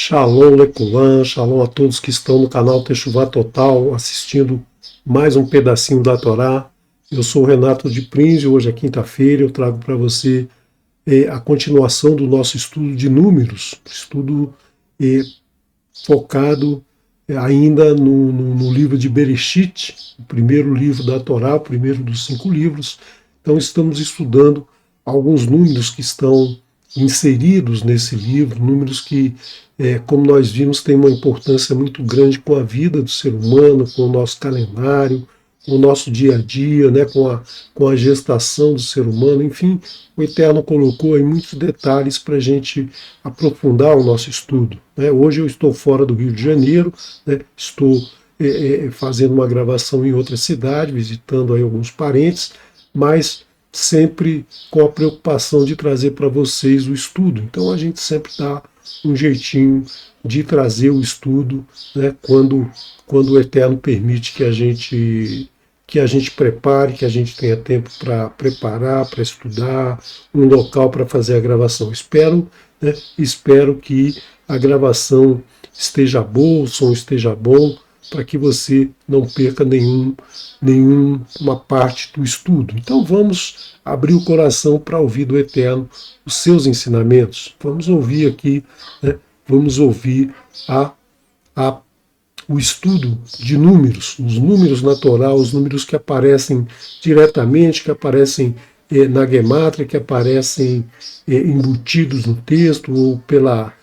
Shalom Lekulan, shalom a todos que estão no canal Techuvá Total, assistindo mais um pedacinho da Torá. Eu sou o Renato de Prinz e hoje é quinta-feira, eu trago para você a continuação do nosso estudo de números, estudo focado ainda no livro de Bereshit, o primeiro livro da Torá, o primeiro dos 5 livros. Então estamos estudando alguns números que estão inseridos nesse livro, números que, como nós vimos, têm uma importância muito grande com a vida do ser humano, com o nosso calendário, com o nosso dia a dia, né, com a gestação do ser humano. Enfim, o Eterno colocou aí muitos detalhes para a gente aprofundar o nosso estudo, né. Hoje eu estou fora do Rio de Janeiro, né, estou fazendo uma gravação em outra cidade, visitando aí alguns parentes, mas sempre com a preocupação de trazer para vocês o estudo. Então a gente sempre dá um jeitinho de trazer o estudo, né, quando o Eterno permite que a gente prepare, que a gente tenha tempo para preparar, para estudar, um local para fazer a gravação. Espero que a gravação esteja boa, o som esteja bom, para que você não perca nenhuma parte do estudo. Então vamos abrir o coração para ouvir do Eterno os seus ensinamentos. Vamos ouvir aqui, né, vamos ouvir o estudo de números, os números na Torá, os números que aparecem diretamente, que aparecem na Gemátria, que aparecem embutidos no texto ou pela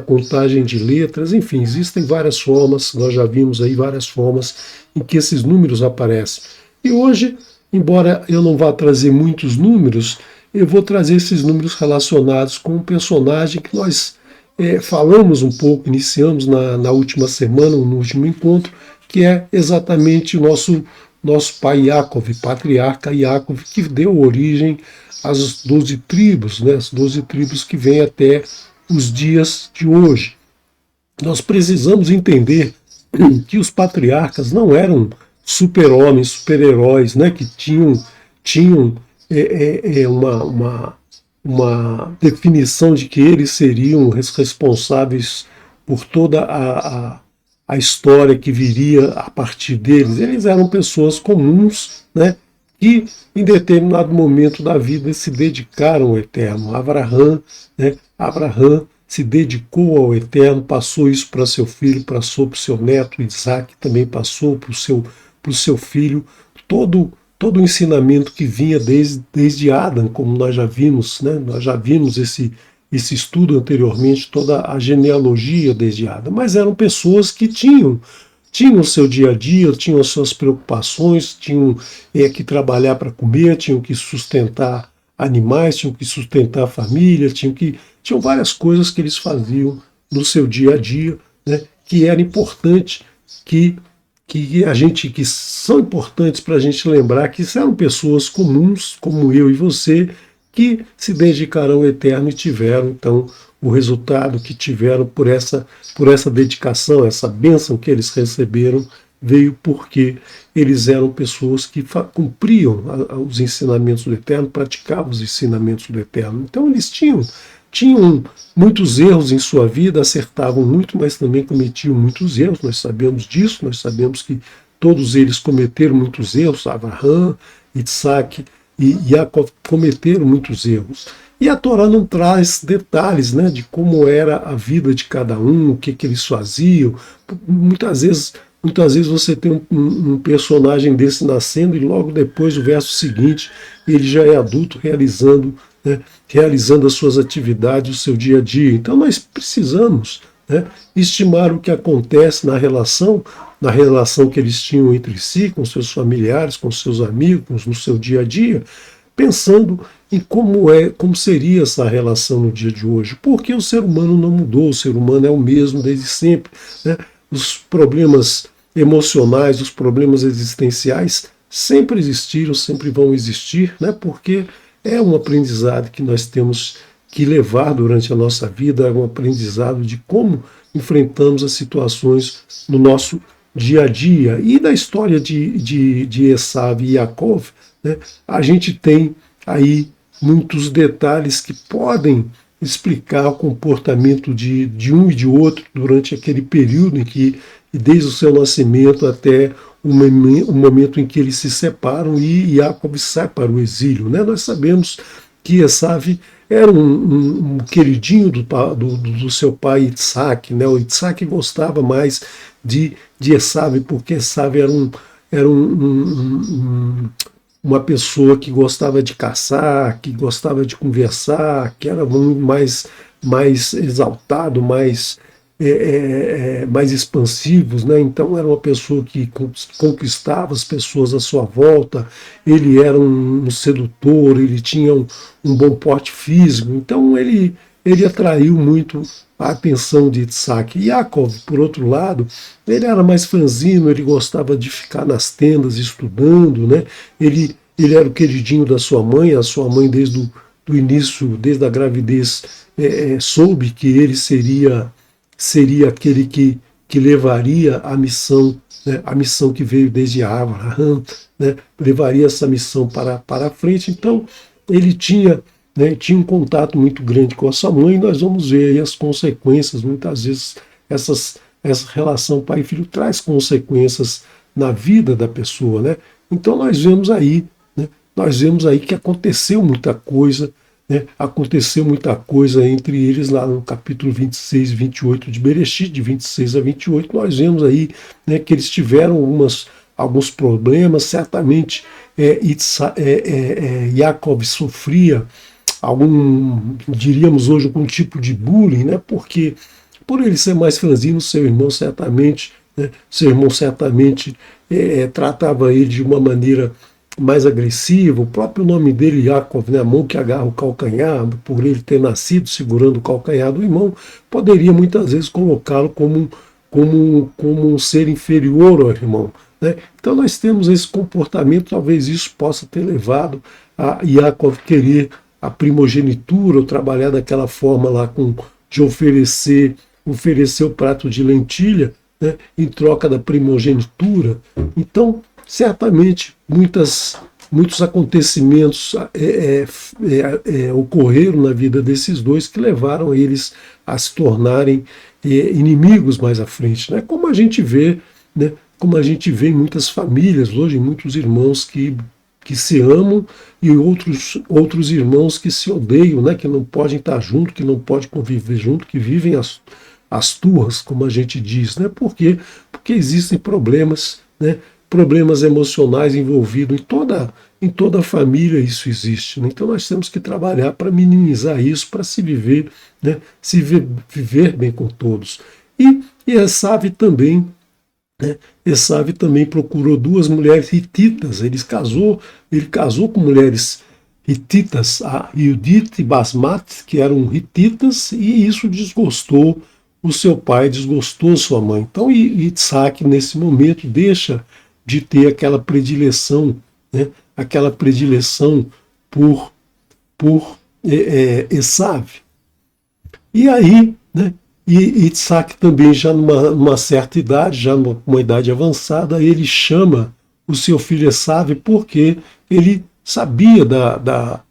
contagem de letras. Enfim, existem várias formas, nós já vimos aí várias formas em que esses números aparecem. E hoje, embora eu não vá trazer muitos números, eu vou trazer esses números relacionados com um personagem que nós falamos um pouco, iniciamos na última semana, no último encontro, que é exatamente o nosso pai Yaakov, patriarca Yaakov, que deu origem às 12 tribos, né, as 12 tribos que vêm até os dias de hoje. Nós precisamos entender que os patriarcas não eram super-homens, super-heróis, né, que tinham uma definição de que eles seriam responsáveis por toda a história que viria a partir deles. Eles eram pessoas comuns, né, que em determinado momento da vida se dedicaram ao Eterno. Abraham se dedicou ao Eterno, passou isso para seu filho, passou para o seu neto, Isaac também passou para o seu filho, todo o ensinamento que vinha desde Adão, como nós já vimos, né? Nós já vimos esse estudo anteriormente, toda a genealogia desde Adão, mas eram pessoas que tinham o seu dia a dia, tinham as suas preocupações, tinham que trabalhar para comer, tinham que sustentar animais, tinham que sustentar a família, tinham várias coisas que eles faziam no seu dia a dia, né, que era importante, que são importantes para a gente lembrar que eram pessoas comuns, como eu e você, que se dedicaram ao Eterno e tiveram, então, o resultado que tiveram por essa dedicação, essa bênção que eles receberam, veio porque eles eram pessoas que cumpriam os ensinamentos do Eterno, praticavam os ensinamentos do Eterno. Então eles tinham muitos erros em sua vida, acertavam muito, mas também cometiam muitos erros. Nós sabemos disso, nós sabemos que todos eles cometeram muitos erros. Abraham, Isaac e Yaakov cometeram muitos erros. E a Torá não traz detalhes, né, de como era a vida de cada um, o que eles faziam. Muitas vezes você tem um personagem desse nascendo e logo depois, o verso seguinte, ele já é adulto realizando as suas atividades, o seu dia a dia. Então nós precisamos, né, estimar o que acontece na relação que eles tinham entre si, com seus familiares, com seus amigos, no seu dia a dia, pensando em como seria essa relação no dia de hoje. Porque o ser humano não mudou, o ser humano é o mesmo desde sempre, né? Os problemas emocionais, os problemas existenciais sempre existiram, sempre vão existir, né? Porque é um aprendizado que nós temos que levar durante a nossa vida, é um aprendizado de como enfrentamos as situações no nosso dia a dia. E da história de Esav e Yaakov, né, a gente tem aí muitos detalhes que podem explicar o comportamento de um e de outro durante aquele período em que, desde o seu nascimento até o momento em que eles se separam e Jacob sai para o exílio. Né? Nós sabemos que Esav era um queridinho do seu pai Isaac. Né? O Isaac gostava mais de Esav, porque Esav era uma pessoa que gostava de caçar, que gostava de conversar, que era muito mais exaltado, mais expansivos, né? Então era uma pessoa que conquistava as pessoas à sua volta, ele era um sedutor, ele tinha um bom porte físico, então ele atraiu muito a atenção de Isaac. Yaakov, por outro lado, ele era mais franzino, ele gostava de ficar nas tendas estudando, né? Ele era o queridinho da sua mãe, a sua mãe desde o início, desde a gravidez, soube que ele seria aquele que levaria a missão, né, a missão que veio desde Abraham, né, levaria essa missão para frente. Então, ele tinha um contato muito grande com a sua mãe, e nós vamos ver aí as consequências. Muitas vezes essa relação pai e filho traz consequências na vida da pessoa. Né? Então nós vemos aí que aconteceu muita coisa, né? Aconteceu muita coisa entre eles lá no capítulo 26 e 28 de Bereshit, de 26 a 28, nós vemos aí, né, que eles tiveram alguns problemas, certamente Yaakov sofria diríamos hoje, algum tipo de bullying, né, porque por ele ser mais franzino, seu irmão certamente tratava ele de uma maneira mais agressiva. O próprio nome dele, Yaakov, né, a mão que agarra o calcanhar, por ele ter nascido segurando o calcanhar do irmão, poderia muitas vezes colocá-lo como um ser inferior ao irmão. Né? Então nós temos esse comportamento, talvez isso possa ter levado a Yaakov querer a primogenitura, ou trabalhar daquela forma lá de oferecer o prato de lentilha, né, em troca da primogenitura. Então, certamente, muitos acontecimentos ocorreram na vida desses dois que levaram eles a se tornarem inimigos mais à frente. Né? Como a gente vê, né, em muitas famílias hoje, muitos irmãos que se amam e outros irmãos que se odeiam, né, que não podem estar juntos, que não podem conviver junto, que vivem as turras, como a gente diz. Né? Por quê? Porque existem problemas, né, problemas emocionais envolvidos em toda a família, isso existe. Né? Então nós temos que trabalhar para minimizar isso, para se viver, né, viver bem com todos. E Esav também, né? Esav também procurou duas mulheres hititas. Ele casou com mulheres hititas, a Yudit e Basmat, que eram hititas, e isso desgostou o seu pai, desgostou sua mãe. Então Isaac, nesse momento, deixa de ter aquela predileção, né? Aquela predileção por Esav. E aí, né? E Isaac também, já numa certa idade, já numa idade avançada, ele chama o seu filho Esav porque ele sabia da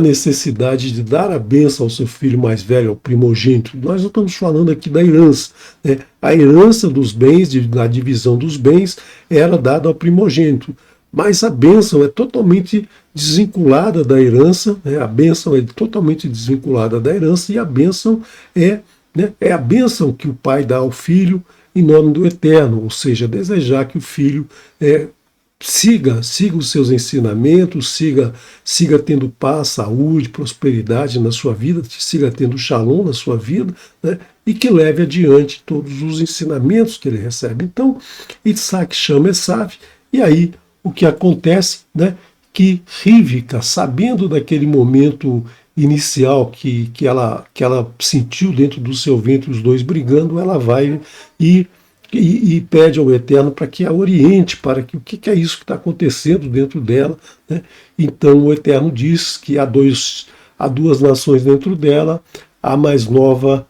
necessidade de dar a bênção ao seu filho mais velho, ao primogênito. Nós não estamos falando aqui da herança. Né? A herança dos bens, da divisão dos bens, era dada ao primogênito. Mas a bênção é totalmente desvinculada da herança, né? A bênção é totalmente desvinculada da herança, e a bênção é a bênção que o pai dá ao filho em nome do Eterno, ou seja, desejar que o filho siga os seus ensinamentos, siga tendo paz, saúde, prosperidade na sua vida, siga tendo shalom na sua vida, né? E que leve adiante todos os ensinamentos que ele recebe. Então, Isaac chama Esav, e aí o que acontece, né, que Rivka, sabendo daquele momento inicial que ela sentiu dentro do seu ventre os dois brigando, ela vai e pede ao Eterno para que a oriente, para que o que é isso que está acontecendo dentro dela. Né? Então o Eterno diz que há duas nações dentro dela, a mais nova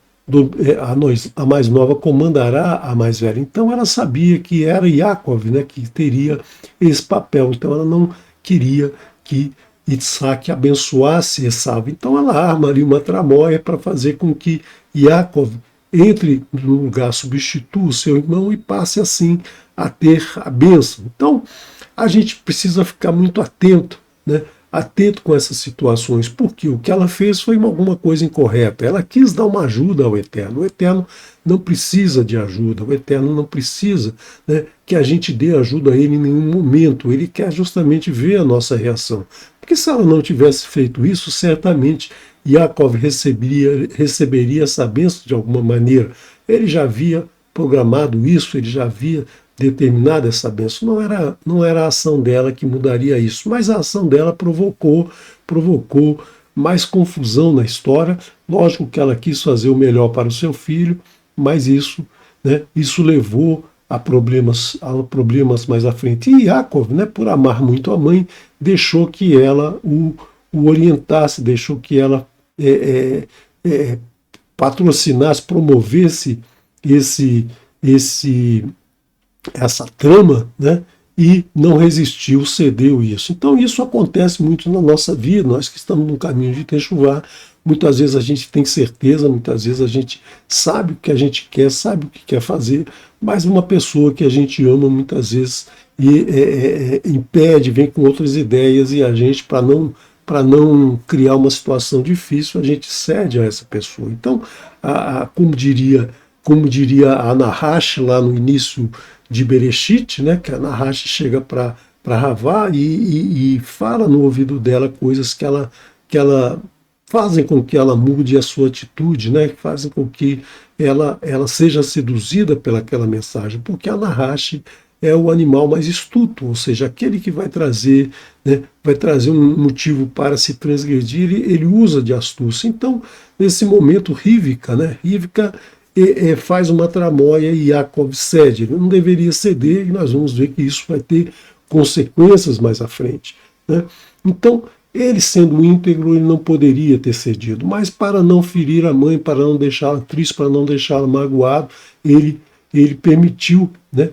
comandará a mais velha. Então ela sabia que era Yaakov, né, que teria esse papel. Então ela não queria que Isaac abençoasse Esaú. Então ela arma ali uma tramóia para fazer com que Yaakov entre no lugar, substitua o seu irmão e passe assim a ter a bênção. Então a gente precisa ficar muito atento, né? Atento com essas situações, porque o que ela fez foi alguma coisa incorreta. Ela quis dar uma ajuda ao Eterno. O Eterno não precisa de ajuda, o Eterno não precisa, né, que a gente dê ajuda a ele em nenhum momento. Ele quer justamente ver a nossa reação. Porque se ela não tivesse feito isso, certamente Yaakov receberia essa bênção de alguma maneira. Ele já havia programado isso, ele já havia determinada essa bênção. Não era a ação dela que mudaria isso, mas a ação dela provocou mais confusão na história. Lógico que ela quis fazer o melhor para o seu filho, mas isso, né, isso levou a problemas mais à frente. E Yaakov, né, por amar muito a mãe, deixou que ela o orientasse, deixou que ela patrocinasse, promovesse essa trama, né? E não resistiu, cedeu isso. Então isso acontece muito na nossa vida, nós que estamos no caminho de Techuvá, muitas vezes a gente tem certeza, muitas vezes a gente sabe o que a gente quer, sabe o que quer fazer, mas uma pessoa que a gente ama muitas vezes impede, vem com outras ideias e a gente, para não criar uma situação difícil, a gente cede a essa pessoa. Então, como diria a Nahash lá no início de Bereshit, né, que a Nahash chega para Ravá e fala no ouvido dela coisas que ela fazem com que ela mude a sua atitude, né, que fazem com que ela seja seduzida pelaquela mensagem, porque a Nahash é o animal mais astuto, ou seja, aquele que vai trazer um motivo para se transgredir, ele usa de astúcia. Então, nesse momento, Rivka faz uma tramóia e Yaakov cede. Ele não deveria ceder, e nós vamos ver que isso vai ter consequências mais à frente, né? Então, ele sendo íntegro, ele não poderia ter cedido, mas para não ferir a mãe, para não deixá-la triste, para não deixá-la magoado, ele permitiu, né,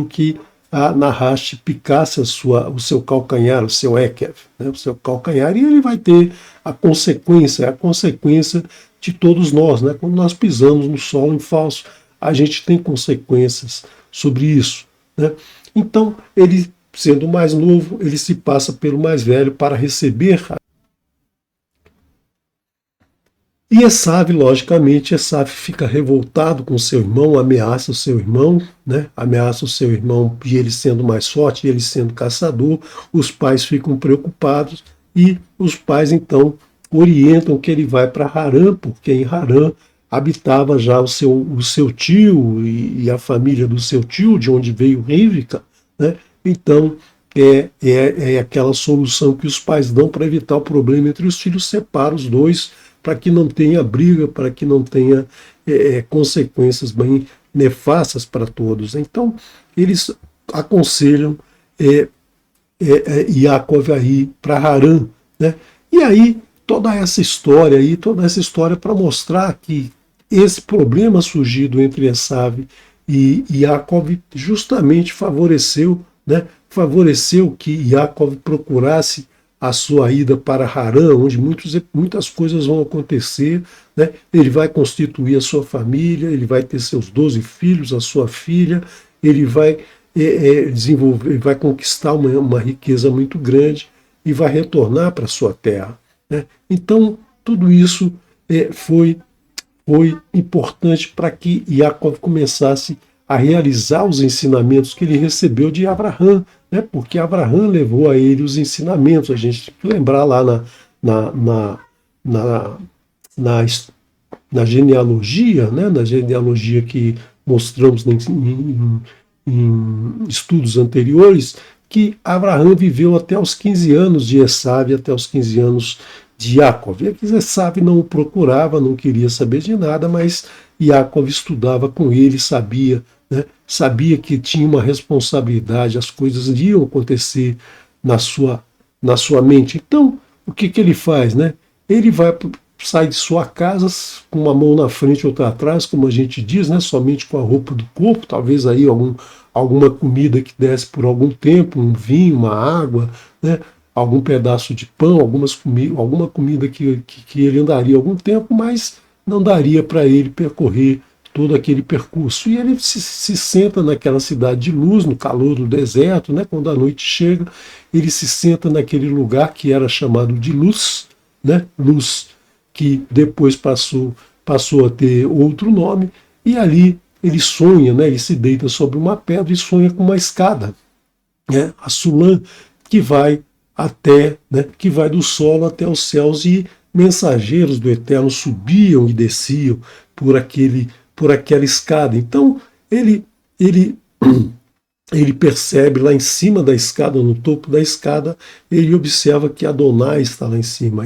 que a Nahash picasse o seu calcanhar, o seu Ekev, né, o seu calcanhar, e ele vai ter a consequência de todos nós, né? Quando nós pisamos no solo em falso, a gente tem consequências sobre isso, né? Então, ele, sendo mais novo, ele se passa pelo mais velho para receber. E logicamente, Esav fica revoltado com seu irmão, ameaça o seu irmão, né? Ameaça o seu irmão, e ele sendo mais forte, e ele sendo caçador, os pais ficam preocupados, e os pais então orientam que ele vai para Harã, porque em Harã habitava já o seu tio e a família do seu tio, de onde veio Rivka, né? Então é aquela solução que os pais dão para evitar o problema entre os filhos, separa os dois, para que não tenha briga, para que não tenha consequências bem nefastas para todos. Então, eles aconselham Yaakov a ir para Harã, né? E aí, toda essa história para mostrar que esse problema surgido entre Esav e Yaakov justamente favoreceu, né? Favoreceu que Yaakov procurasse a sua ida para Harã, onde muitas coisas vão acontecer, né? Ele vai constituir a sua família, ele vai ter seus 12 filhos, a sua filha, ele vai desenvolver, vai conquistar uma riqueza muito grande e vai retornar para a sua terra, né? Então, tudo isso foi importante para que Yaakov começasse a realizar os ensinamentos que ele recebeu de Abraão, né? Porque Abraão levou a ele os ensinamentos. A gente tem que lembrar lá na genealogia, né? Na genealogia que mostramos em estudos anteriores, que Abraão viveu até os 15 anos de Esav e até os 15 anos de Yaakov. E Esav não o procurava, não queria saber de nada, mas Yaakov estudava com ele, sabia, né? Sabia que tinha uma responsabilidade, as coisas iam acontecer na sua mente. Então, o que ele faz, né? Ele sai de sua casa com uma mão na frente e outra atrás, como a gente diz, né? Somente com a roupa do corpo, talvez aí alguma comida que desse por algum tempo, um vinho, uma água, né? algum pedaço de pão, alguma comida que ele andaria algum tempo, mas não daria para ele percorrer todo aquele percurso. E ele se senta naquela cidade de luz, no calor do deserto, né? Quando a noite chega, ele se senta naquele lugar que era chamado de Luz, né? Luz, que depois passou a ter outro nome, e ali ele sonha, né? Ele se deita sobre uma pedra e sonha com uma escada, né? A Sulam, que vai que vai do solo até os céus, e mensageiros do Eterno subiam e desciam por aquela escada. Então ele ele percebe lá em cima da escada, no topo da escada, ele observa que Adonai está lá em cima,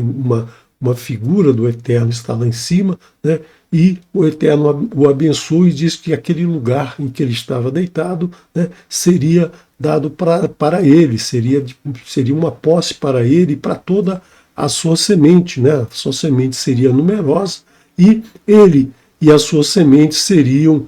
uma figura do Eterno está lá em cima, né? E o Eterno o abençoa e diz que aquele lugar em que ele estava deitado, né, seria dado para ele, seria uma posse para ele e para toda a sua semente, né? A sua semente seria numerosa, e ele e as suas sementes seria um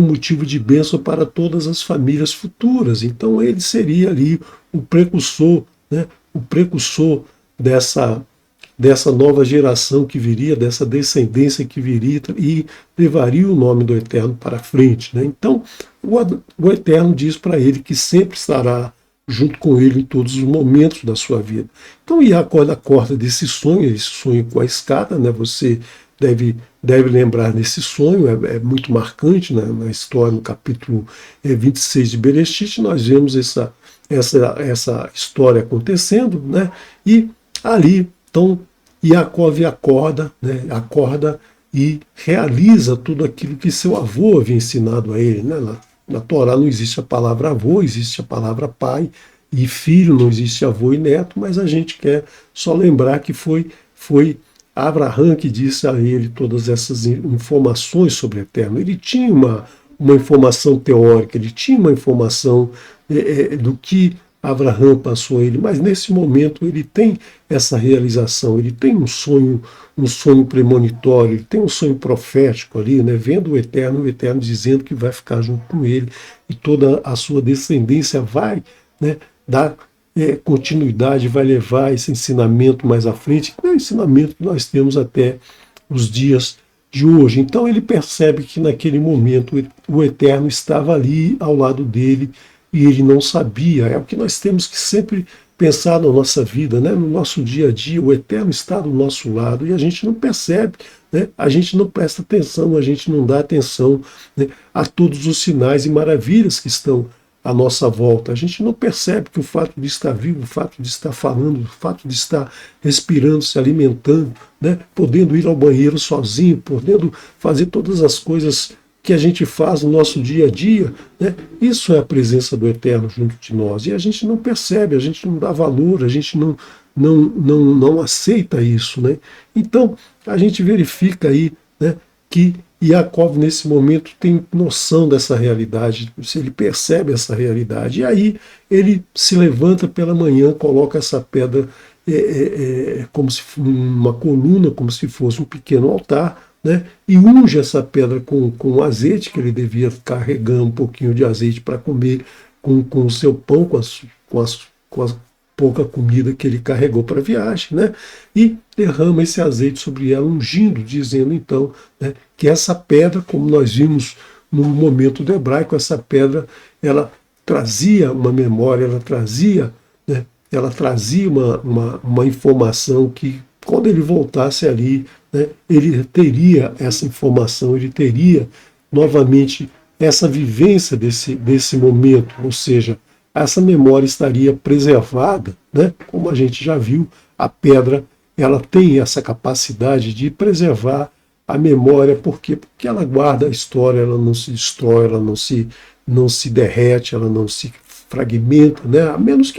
motivo de bênção para todas as famílias futuras. Então ele seria ali o precursor, né? O precursor dessa nova geração que viria, dessa descendência que viria e levaria o nome do Eterno para frente, né? Então o Eterno diz para ele que sempre estará junto com ele em todos os momentos da sua vida. Então Jacó acorda desse sonho, esse sonho com a escada, né? Você deve lembrar desse sonho, é muito marcante, né? Na história, no capítulo 26 de Bereshit, nós vemos essa história acontecendo, né? E ali, então, Jacó acorda, né? Acorda e realiza tudo aquilo que seu avô havia ensinado a ele, né? Na Torá não existe a palavra avô, existe a palavra pai e filho, não existe avô e neto, mas a gente quer só lembrar que foi Abraão que disse a ele todas essas informações sobre o Eterno. Ele tinha uma informação teórica, ele tinha uma informação do que Abraão passou a ele, mas nesse momento ele tem essa realização, ele tem um sonho premonitório, ele tem um sonho profético ali, né, vendo o Eterno dizendo que vai ficar junto com ele, e toda a sua descendência vai, né, dar continuidade, vai levar esse ensinamento mais à frente, que é o ensinamento que nós temos até os dias de hoje. Então ele percebe que naquele momento o Eterno estava ali ao lado dele e ele não sabia. É o que nós temos que sempre pensar na nossa vida, né? No nosso dia a dia, o Eterno está do nosso lado e a gente não percebe, né? A gente não presta atenção, a gente não dá atenção, né, a todos os sinais e maravilhas que estão à nossa volta. A gente não percebe que o fato de estar vivo, o fato de estar falando, o fato de estar respirando, se alimentando, né, podendo ir ao banheiro sozinho, podendo fazer todas as coisas que a gente faz no nosso dia a dia, né, isso é a presença do Eterno junto de nós. E a gente não percebe, a gente não dá valor, a gente não aceita isso, né? Então, a gente verifica aí, né, que Yaakov, nesse momento, tem noção dessa realidade, ele percebe essa realidade, e aí ele se levanta pela manhã, coloca essa pedra como se uma coluna, como se fosse um pequeno altar, né, e unge essa pedra com azeite, que ele devia carregar um pouquinho de azeite para comer com o seu pão, com a pouca comida que ele carregou para a viagem, né? E derrama esse azeite sobre ela, ungindo, dizendo então, né, que essa pedra, como nós vimos no momento do hebraico, essa pedra, ela trazia uma memória, ela trazia uma informação que, quando ele voltasse ali, né, ele teria essa informação, ele teria novamente essa vivência desse momento, ou seja, essa memória estaria preservada, né? Como a gente já viu, a pedra ela tem essa capacidade de preservar a memória, porque ela guarda a história, ela não se destrói, ela não se derrete, ela não se fragmenta, né? A menos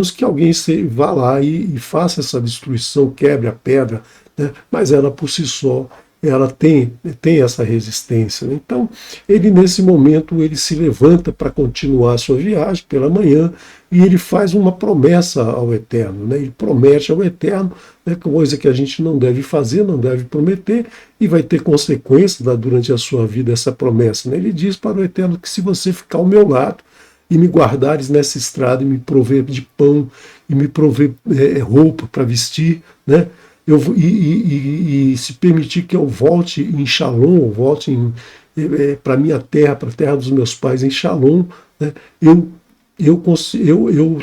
que alguém vá lá e faça essa destruição, quebre a pedra, né? Mas ela por si só ela tem essa resistência, né? Então, ele nesse momento, ele se levanta para continuar a sua viagem pela manhã e ele faz uma promessa ao Eterno, né? Ele promete ao Eterno, né, coisa que a gente não deve fazer, não deve prometer, e vai ter consequências durante a sua vida essa promessa, né? Ele diz para o Eterno que se você ficar ao meu lado, e me guardares nessa estrada, e me prover de pão, e me prover roupa para vestir, né? E se permitir que eu volte em Shalom, volte para a minha terra, para a terra dos meus pais em Shalom, né? Eu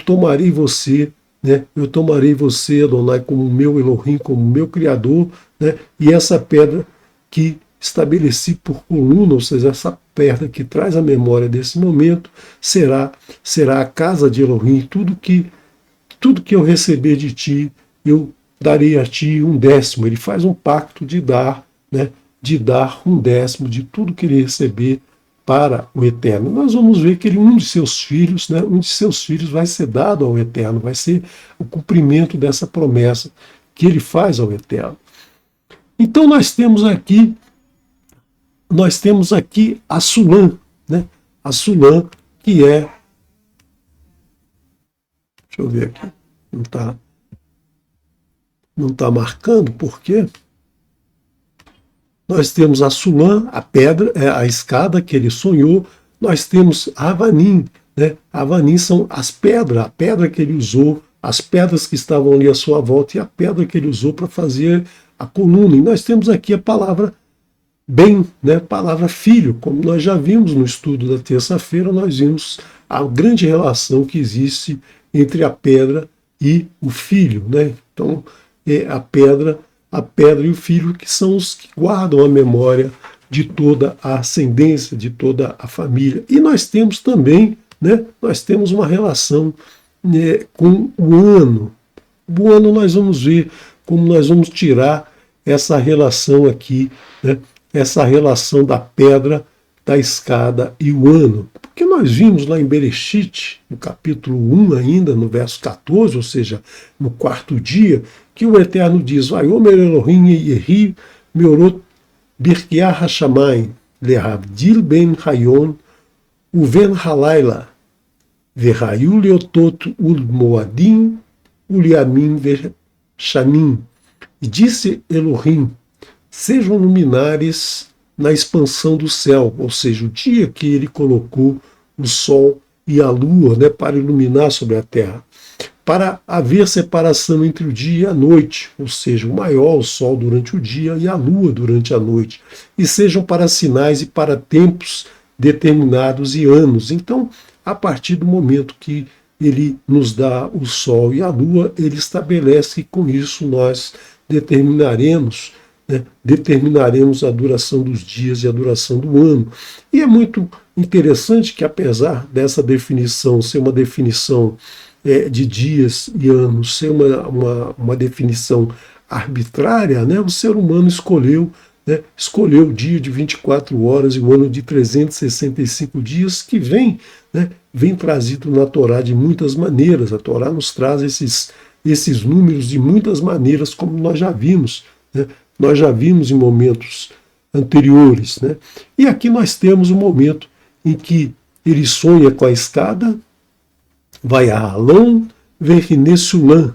tomarei você, né? Eu tomarei você, Adonai, como meu Elohim, como meu Criador, né? E essa pedra que estabeleci por coluna, ou seja, essa pedra que traz a memória desse momento, será a casa de Elohim. Tudo que eu receber de ti, eu darei a ti 1/10. Ele faz um pacto de dar, né? De dar 1/10 de tudo que ele receber para o Eterno. Nós vamos ver que um de seus filhos, né? Um de seus filhos vai ser dado ao Eterno, vai ser o cumprimento dessa promessa que ele faz ao Eterno. Então nós temos aqui a Sulam, né? A Sulam, que é, deixa eu ver aqui, não está marcando, por quê? Nós temos a Sulam, a pedra, a escada que ele sonhou. Nós temos Avanim, né? Avanim são as pedras, a pedra que ele usou, as pedras que estavam ali à sua volta e a pedra que ele usou para fazer a coluna. E nós temos aqui a palavra bem, né? Palavra filho, como nós já vimos no estudo da terça-feira, nós vimos a grande relação que existe entre a pedra e o filho, né? Então, a pedra e o filho, que são os que guardam a memória de toda a ascendência, de toda a família. E nós temos também, né? Nós temos uma relação, né, com o ano. O ano nós vamos ver como nós vamos tirar essa relação aqui, né? Essa relação da pedra, da escada e o ano. Porque nós vimos lá em Bereshit, no capítulo 1 ainda, no verso 14, ou seja, no quarto dia, que o Eterno diz: Vayomer Elohim Yehi Meorot Birkiah Hashamayim Lehavdil Ben Hayon Uven Halayla Vehayu Leotot Ul Moadim Uliamin Veshanim. E disse Elohim: sejam luminares na expansão do céu, ou seja, o dia que ele colocou o sol e a lua, né, para iluminar sobre a terra, para haver separação entre o dia e a noite, ou seja, o maior, o sol durante o dia e a lua durante a noite, e sejam para sinais e para tempos determinados e anos. Então, a partir do momento que ele nos dá o sol e a lua, ele estabelece que com isso nós determinaremos a duração dos dias e a duração do ano. E é muito interessante que, apesar dessa definição ser uma definição de dias e anos, ser uma definição arbitrária, né, o ser humano escolheu o dia de 24 horas e o ano de 365 dias, que vem trazido na Torá de muitas maneiras. A Torá nos traz esses números de muitas maneiras, como nós já vimos, né? Nós já vimos em momentos anteriores, né? E aqui nós temos um momento em que ele sonha com a escada, vai a Alon, Verhine Sulam,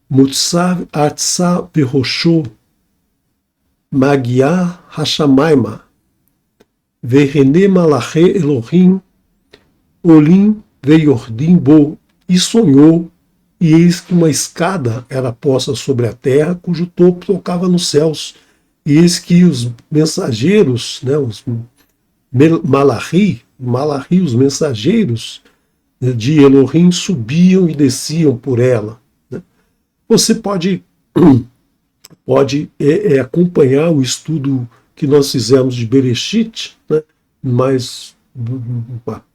Mutsav Atsa Verroshô, Magiá Hashamaima, Verhine Malaché Elohim, Olim Veyordim Bo, e sonhou. E eis que uma escada era posta sobre a terra, cujo topo tocava nos céus. E eis que os mensageiros, né, os Malachi, os mensageiros de Elohim, subiam e desciam por ela. Né? Você pode acompanhar o estudo que nós fizemos de Bereshit, né, mas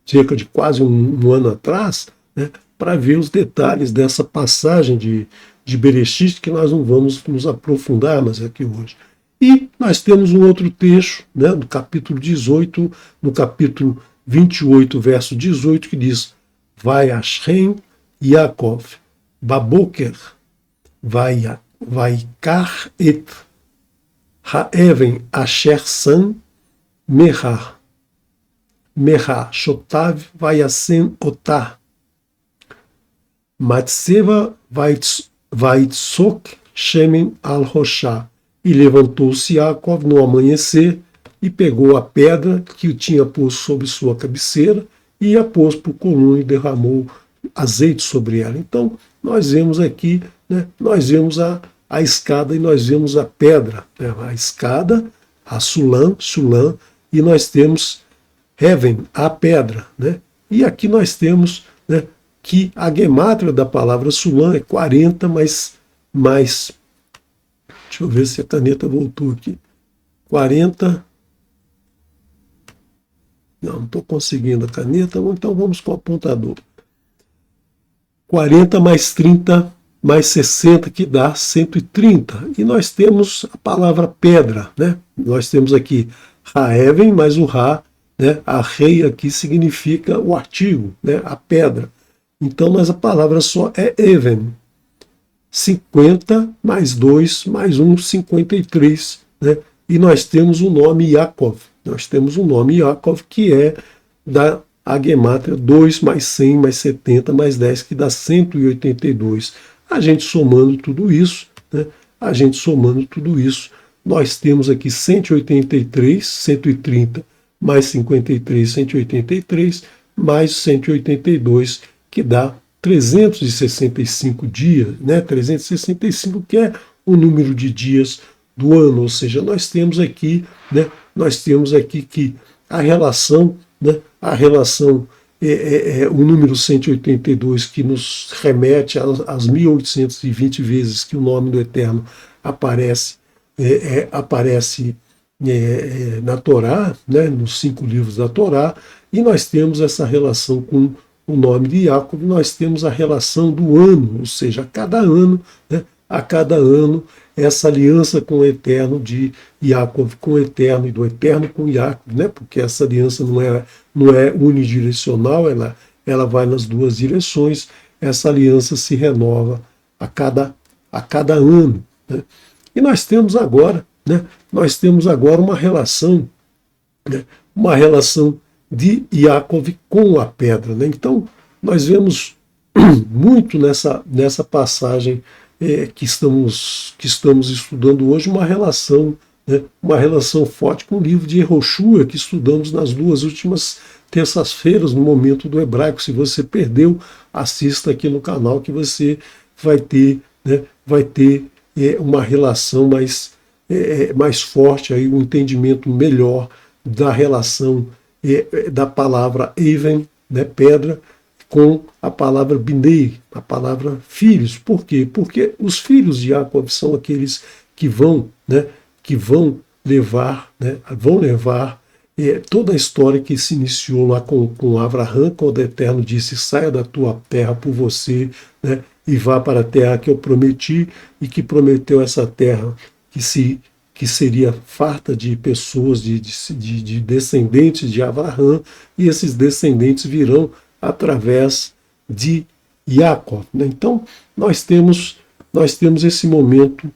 cerca de quase um ano atrás, né, para ver os detalhes dessa passagem de Bereshit, que nós não vamos nos aprofundar mais aqui hoje. E nós temos um outro texto, né, no capítulo 18, no capítulo 28, verso 18, que diz: Vai Hashem Yaakov, Baboker, vai kar et haeven asher san meha shotav vayasen otah. Matseva vaitzok shemen al roshá. E levantou-se Yaakov no amanhecer e pegou a pedra que o tinha posto sobre sua cabeceira e a pôs por coluna e derramou azeite sobre ela. Então, nós vemos aqui, né, nós vemos a escada e nós vemos a pedra. Né, a escada, a Sulam, e nós temos Heaven, a pedra. Né, e aqui nós temos, né, que a gemátria da palavra Sulam é 40, mais. Deixa eu ver se a caneta voltou aqui. 40. Não estou conseguindo a caneta, então vamos com o apontador. 40 mais 30 mais 60, que dá 130. E nós temos a palavra pedra, né? Nós temos aqui Haeven mais o Ra, né? A rei aqui significa o artigo, né? A pedra. Então, a palavra só é Even. 50 mais 2 mais 1, 53. Né? E nós temos o nome Yaakov. Nós temos o nome Yaakov, que é da gemátria 2 mais 100 mais 70 mais 10, que dá 182. A gente somando tudo isso, né? Nós temos aqui 183, 130 mais 53, 183, mais 182, que dá 365 dias, né? 365, que é o número de dias do ano, ou seja, nós temos aqui, né? Que a relação, né? O número 182, que nos remete às 1820 vezes que o nome do Eterno aparece na Torá, né? Nos 5 livros da Torá, e nós temos essa relação com o nome de Jacob, nós temos a relação do ano, ou seja, a cada ano, né, essa aliança com o Eterno de Jacob com o Eterno e do Eterno com Jacob, né, porque essa aliança não é unidirecional, ela vai nas duas direções, essa aliança se renova a cada ano. Né. E nós temos agora, uma relação, né, de Yaakov com a pedra. Né? Então, nós vemos muito nessa passagem que estamos estudando hoje, uma relação forte com o livro de Yehoshua, que estudamos nas 2 últimas terças-feiras, no momento do hebraico. Se você perdeu, assista aqui no canal, que você vai ter uma relação mais forte, aí, um entendimento melhor da relação da palavra Even, né, pedra, com a palavra Binei, a palavra filhos. Por quê? Porque os filhos de Jacob são aqueles que vão levar toda a história que se iniciou lá com Abraham, quando o Eterno disse: saia da tua terra por você, né, e vá para a terra que eu prometi, e que prometeu essa terra que seria farta de pessoas, de descendentes de Abraham, e esses descendentes virão através de Jacob. Né? Então, nós temos esse momento,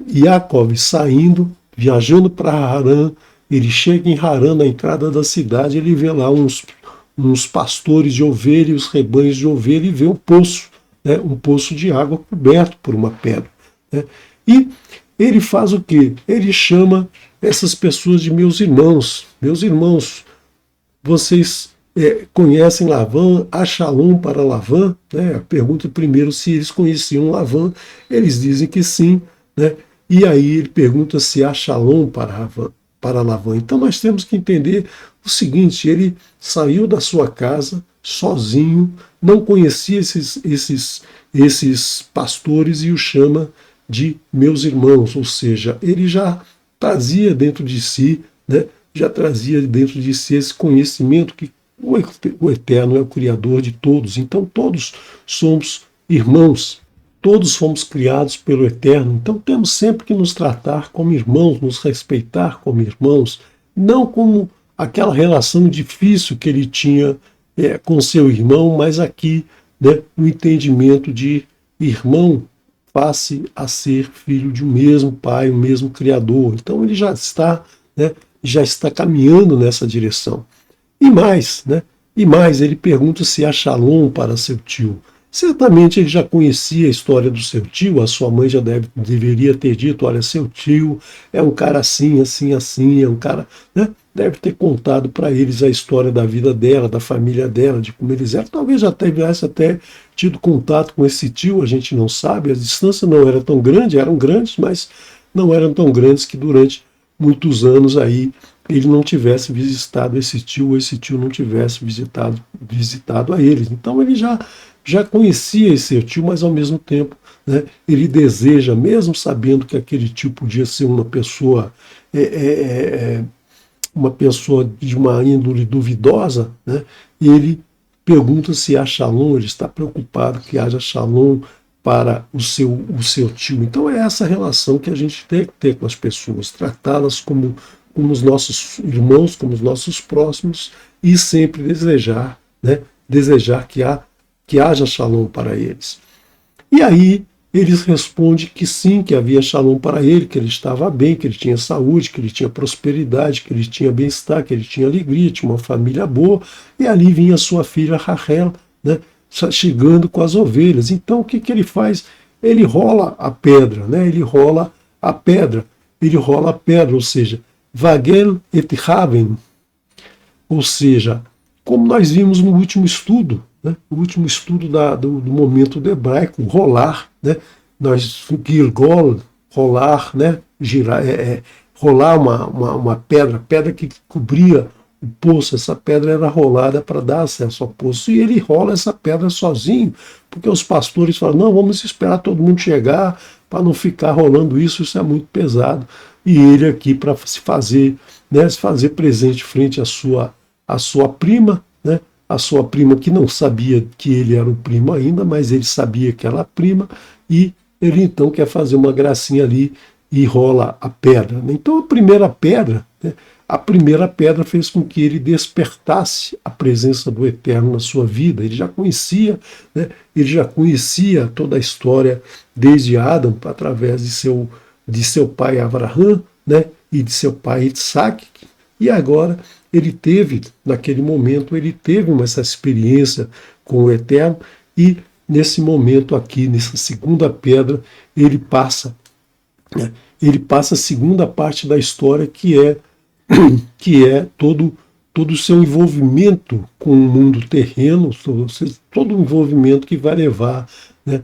Jacob saindo, viajando para Harã. Ele chega em Harã, na entrada da cidade, ele vê lá uns pastores de ovelha, os rebanhos de ovelha, e vê um poço, né? Um poço de água coberto por uma pedra. Né? E ele faz o quê? Ele chama essas pessoas de meus irmãos. Meus irmãos, vocês conhecem Lavã? Há Shalom para Lavã? Né? Pergunta primeiro se eles conheciam Lavã. Eles dizem que sim. Né? E aí ele pergunta se há Shalom para Lavã. Então nós temos que entender o seguinte: ele saiu da sua casa sozinho, não conhecia esses pastores, e o chama de meus irmãos, ou seja, ele já trazia dentro de si, né, esse conhecimento que o Eterno é o Criador de todos. Então todos somos irmãos, todos fomos criados pelo Eterno. Então temos sempre que nos tratar como irmãos, nos respeitar como irmãos, não como aquela relação difícil que ele tinha com seu irmão, mas aqui, né, o entendimento de irmão passe a ser filho de um mesmo pai, um mesmo Criador. Então ele já está caminhando nessa direção. E mais, ele pergunta se há Shalom para seu tio. Certamente ele já conhecia a história do seu tio, a sua mãe já deveria ter dito: olha, seu tio é um cara assim, assim, assim, é um cara, né? deve ter contado para eles a história da vida dela, da família dela, de como eles eram. Talvez já tivesse até tido contato com esse tio, a gente não sabe. A distância não era tão grande, eram grandes, mas não eram tão grandes que durante muitos anos aí ele não tivesse visitado esse tio, ou esse tio não tivesse visitado a eles. Então ele já conhecia esse tio, mas ao mesmo tempo, né, ele deseja, mesmo sabendo que aquele tio podia ser uma pessoa de uma índole duvidosa, né, ele pergunta se há Shalom, ele está preocupado que haja Shalom para o seu tio. Então é essa relação que a gente tem que ter com as pessoas, tratá-las como os nossos irmãos, como os nossos próximos, e sempre desejar, né, desejar que haja Shalom para eles. E aí eles respondem que sim, que havia Shalom para ele, que ele estava bem, que ele tinha saúde, que ele tinha prosperidade, que ele tinha bem-estar, que ele tinha alegria, tinha uma família boa, e ali vinha sua filha Rachel, né, chegando com as ovelhas. Então o que ele faz? Ele rola a pedra, né, ele rola a pedra, ou seja, Vagel et Haven, ou seja, como nós vimos no último estudo, né, o último estudo do momento do hebraico, rolar, né, nós, Gilgol, rolar, né, girar, rolar uma pedra que cobria o poço, essa pedra era rolada para dar acesso ao poço, e ele rola essa pedra sozinho, porque os pastores falam, não, vamos esperar todo mundo chegar, para não ficar rolando isso é muito pesado, e ele aqui para se fazer presente frente à sua prima, né, a sua prima que não sabia que ele era o primo ainda, mas ele sabia que era a prima, e ele então quer fazer uma gracinha ali e rola a pedra. Então a primeira pedra fez com que ele despertasse a presença do Eterno na sua vida. Ele já conhecia, né, toda a história desde Adão, através de seu pai Abraham, né, e de seu pai Isaac, e agora naquele momento, essa experiência com o Eterno, e nesse momento aqui, nessa segunda pedra, ele passa a segunda parte da história, que é todo o seu envolvimento com o mundo terreno, todo o envolvimento que vai levar, né,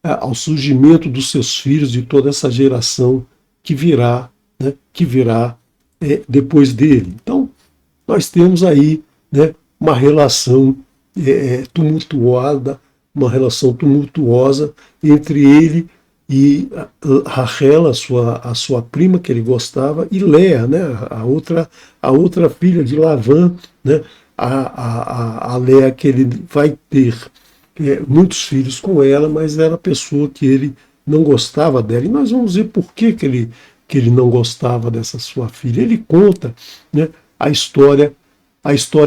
ao surgimento dos seus filhos, de toda essa geração que virá, né, depois dele. Então, nós temos aí, né, uma relação tumultuosa entre ele e Rachel, a sua prima que ele gostava, e Léa, né, a outra filha de Lavã, né, a Léa, que ele vai ter muitos filhos com ela, mas era a pessoa que ele não gostava dela. E nós vamos ver por que ele não gostava dessa sua filha. Ele conta, né, a história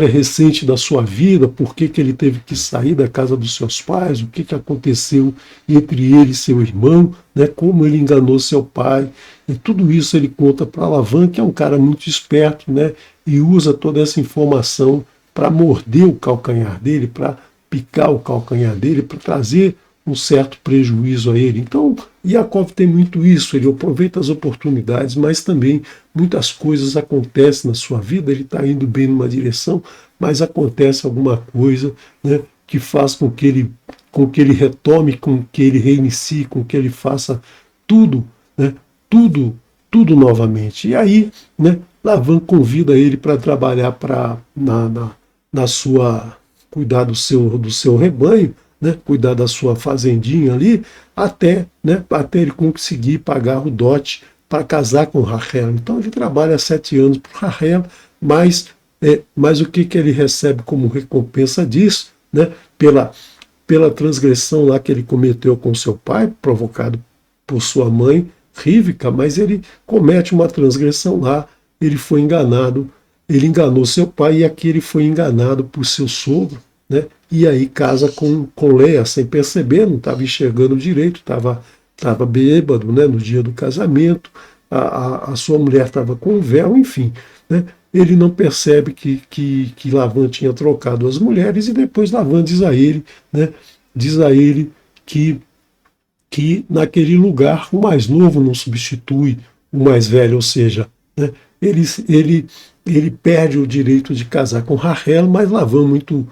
recente da sua vida, por que ele teve que sair da casa dos seus pais, o que aconteceu entre ele e seu irmão, né, como ele enganou seu pai, e tudo isso ele conta para Lavan, que é um cara muito esperto, né, e usa toda essa informação para morder o calcanhar dele, para picar o calcanhar dele, para trazer um certo prejuízo a ele. Então, Yaakov tem muito isso, ele aproveita as oportunidades, mas também muitas coisas acontecem na sua vida, ele está indo bem numa direção, mas acontece alguma coisa, né, que faz com que ele retome, com que ele reinicie, com que ele faça tudo, né, tudo novamente. E aí, né, Lavan convida ele para trabalhar cuidar do seu rebanho, né, cuidar da sua fazendinha ali, até ele conseguir pagar o dote para casar com Rachel. Então ele trabalha 7 anos por Rachel, mas o que ele recebe como recompensa disso, né, pela transgressão lá que ele cometeu com seu pai, provocado por sua mãe, Rivka, mas ele comete uma transgressão lá, ele foi enganado, ele enganou seu pai, e aqui ele foi enganado por seu sogro, né? E aí casa com Léa sem perceber, não estava enxergando direito, estava bêbado, né, no dia do casamento, a sua mulher estava com um véu, enfim, né? Ele não percebe que Lavan tinha trocado as mulheres, e depois Lavan diz a ele, né, que naquele lugar o mais novo não substitui o mais velho, ou seja, né, ele, ele, ele perde o direito de casar com Rachel, mas Labão muito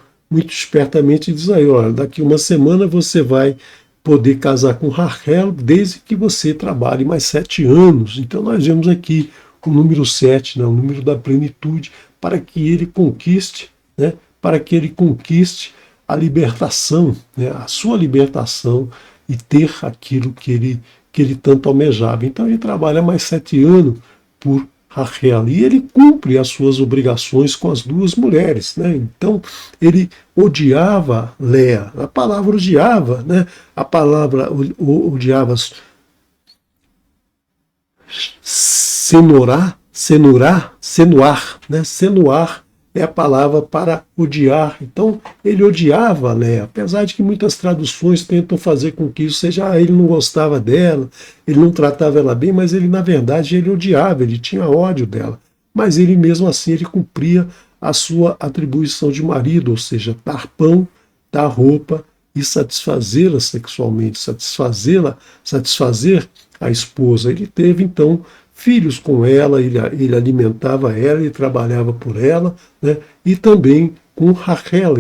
espertamente diz aí, olha, daqui uma semana você vai poder casar com Rachel desde que você trabalhe mais 7 anos. Então nós vemos aqui o número 7, né, o número da plenitude, para que ele conquiste, né, para que ele conquiste a libertação, né, a sua libertação e ter aquilo que ele tanto almejava. Então ele trabalha mais 7 anos por Rachel, e ele cumpre as suas obrigações com as duas mulheres, né? Então ele odiava Léa. A palavra odiava, né? A palavra odiava senuar, né? Senuar é a palavra para odiar. Então, ele odiava Léa, apesar de que muitas traduções tentam fazer com que isso seja, ele não gostava dela, ele não tratava ela bem, mas ele, na verdade, ele odiava, ele tinha ódio dela. Mas ele, mesmo assim, ele cumpria a sua atribuição de marido, ou seja, dar pão, dar roupa e satisfazê-la sexualmente, satisfazer a esposa. Ele teve, então, filhos com ela, ele alimentava ela, ele trabalhava por ela, né? E também com Rachel,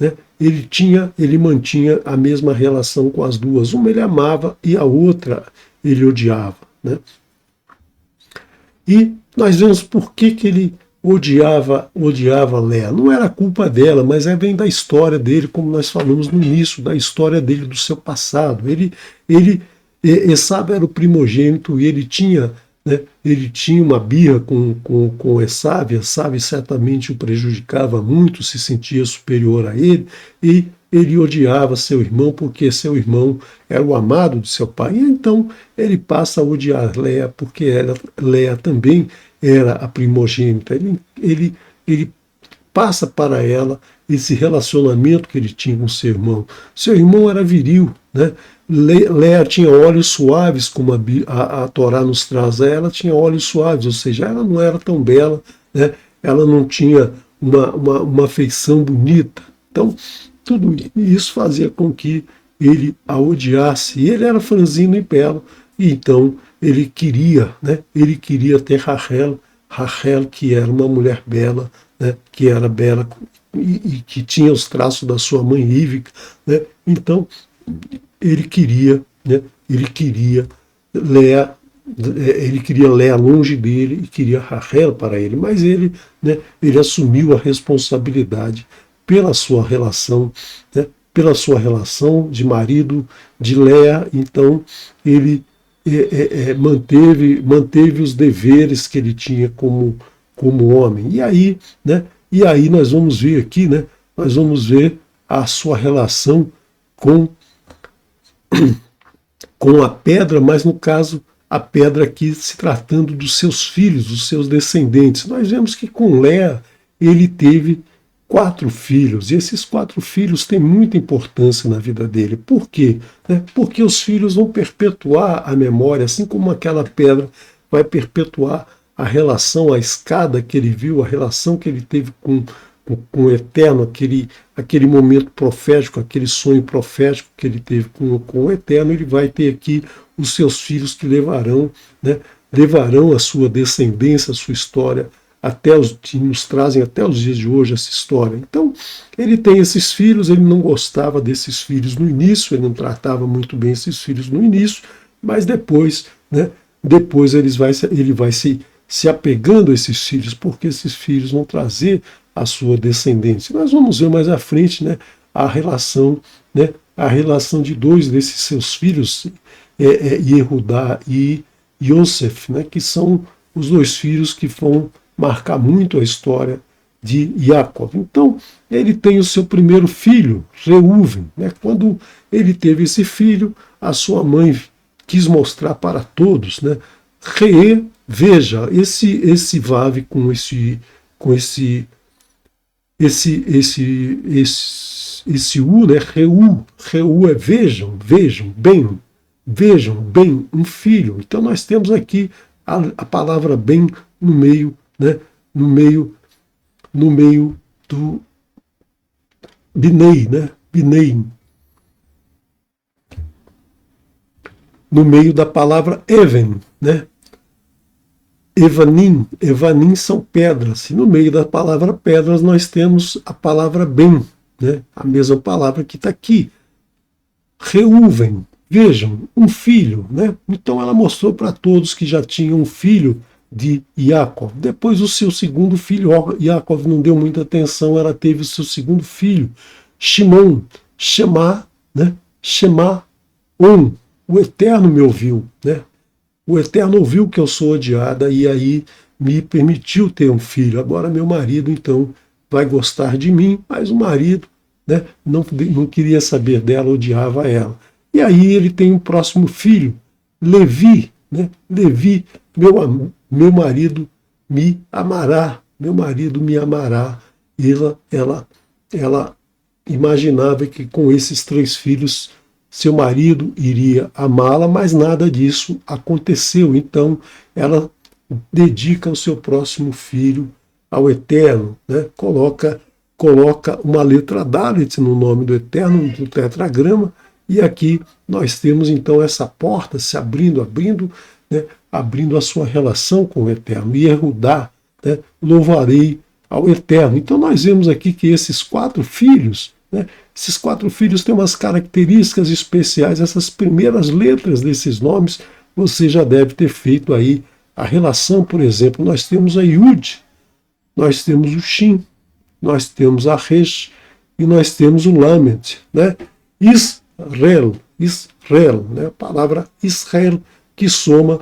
né? Ele mantinha a mesma relação com as duas. Uma ele amava e a outra ele odiava, né? E nós vemos por que ele odiava Léa. Não era culpa dela, mas vem da história dele, como nós falamos no início, da história dele, do seu passado. Esaú era o primogênito e ele tinha uma birra com Esaú. Esaú certamente o prejudicava muito, se sentia superior a ele, e ele odiava seu irmão porque seu irmão era o amado de seu pai. E então ele passa a odiar Léa porque Léa também era a primogênita. Ele passa para ela esse relacionamento que ele tinha com seu irmão. Seu irmão era viril, né? Léa tinha olhos suaves, como a Torá nos traz. Ela tinha olhos suaves, ou seja, ela não era tão bela, né? Ela não tinha uma feição bonita. Então, tudo isso fazia com que ele a odiasse. E ele era franzino e belo, e então ele queria, né? Ele queria ter Rachel, que era uma mulher bela, né? Que era bela e que tinha os traços da sua mãe Ívica, né? Então ele queria, né? Léa, ele queria Léa longe dele e queria Rachel para ele, mas ele, né? Ele assumiu a responsabilidade pela sua relação, né? Pela sua relação de marido de Léa. Então ele manteve os deveres que ele tinha como homem. E aí, né? E aí nós vamos ver aqui, né? Nós vamos ver a sua relação com a pedra, mas no caso a pedra aqui se tratando dos seus filhos, dos seus descendentes. Nós vemos que com Léa ele teve 4 filhos, e esses 4 filhos têm muita importância na vida dele. Por quê? Porque os filhos vão perpetuar a memória, assim como aquela pedra vai perpetuar a relação, a escada que ele viu, a relação que ele teve com o Eterno, aquele momento profético, aquele sonho profético que ele teve com o Eterno. Ele vai ter aqui os seus filhos que levarão, né, levarão a sua descendência, a sua história, que nos trazem até os dias de hoje essa história. Então, ele tem esses filhos, ele não gostava desses filhos no início, ele não tratava muito bem esses filhos no início, mas depois, né, ele vai se apegando a esses filhos, porque esses filhos vão trazer a sua descendência. Nós vamos ver mais à frente, né, a relação de 2 desses seus filhos, Yehudá e Yosef, né, que são os 2 filhos que vão marcar muito a história de Jacob. Então, ele tem o seu primeiro filho, Reuven, né? Quando ele teve esse filho, a sua mãe quis mostrar para todos, né? Veja, esse Vav com esse U, né? Reu é vejam bem um filho. Então nós temos aqui a palavra bem no meio, né? No meio do Binei, né? Binei. No meio da palavra Even, né? Evanim, Evanim são pedras, e no meio da palavra pedras nós temos a palavra bem, né? A mesma palavra que está aqui. Reuven, vejam, um filho, né? Então ela mostrou para todos que já tinha um filho de Yaakov. Depois o seu segundo filho, Yaakov não deu muita atenção, ela teve o seu segundo filho, Shimon, Shema, né? Shema, o Eterno me ouviu, né? O Eterno ouviu que eu sou odiada e aí me permitiu ter um filho. Agora meu marido, então, vai gostar de mim, mas o marido, né, não queria saber dela, odiava ela. E aí ele tem um próximo filho, Levi, né? Levi, meu marido me amará, meu marido me amará. Ela imaginava que com esses 3 filhos seu marido iria amá-la, mas nada disso aconteceu. Então ela dedica o seu próximo filho ao Eterno, né? Coloca uma letra Dalet no nome do Eterno, do tetragrama, e aqui nós temos então essa porta se abrindo, né? Abrindo a sua relação com o Eterno. E Yehudá, né? Louvarei ao Eterno. Então nós vemos aqui que esses 4 filhos, né? Esses 4 filhos têm umas características especiais. Essas primeiras letras desses nomes, você já deve ter feito aí a relação. Por exemplo, nós temos a Yud, nós temos o Shin, nós temos a Resh e nós temos o Lamed, né? Israel, né? A palavra Israel, que soma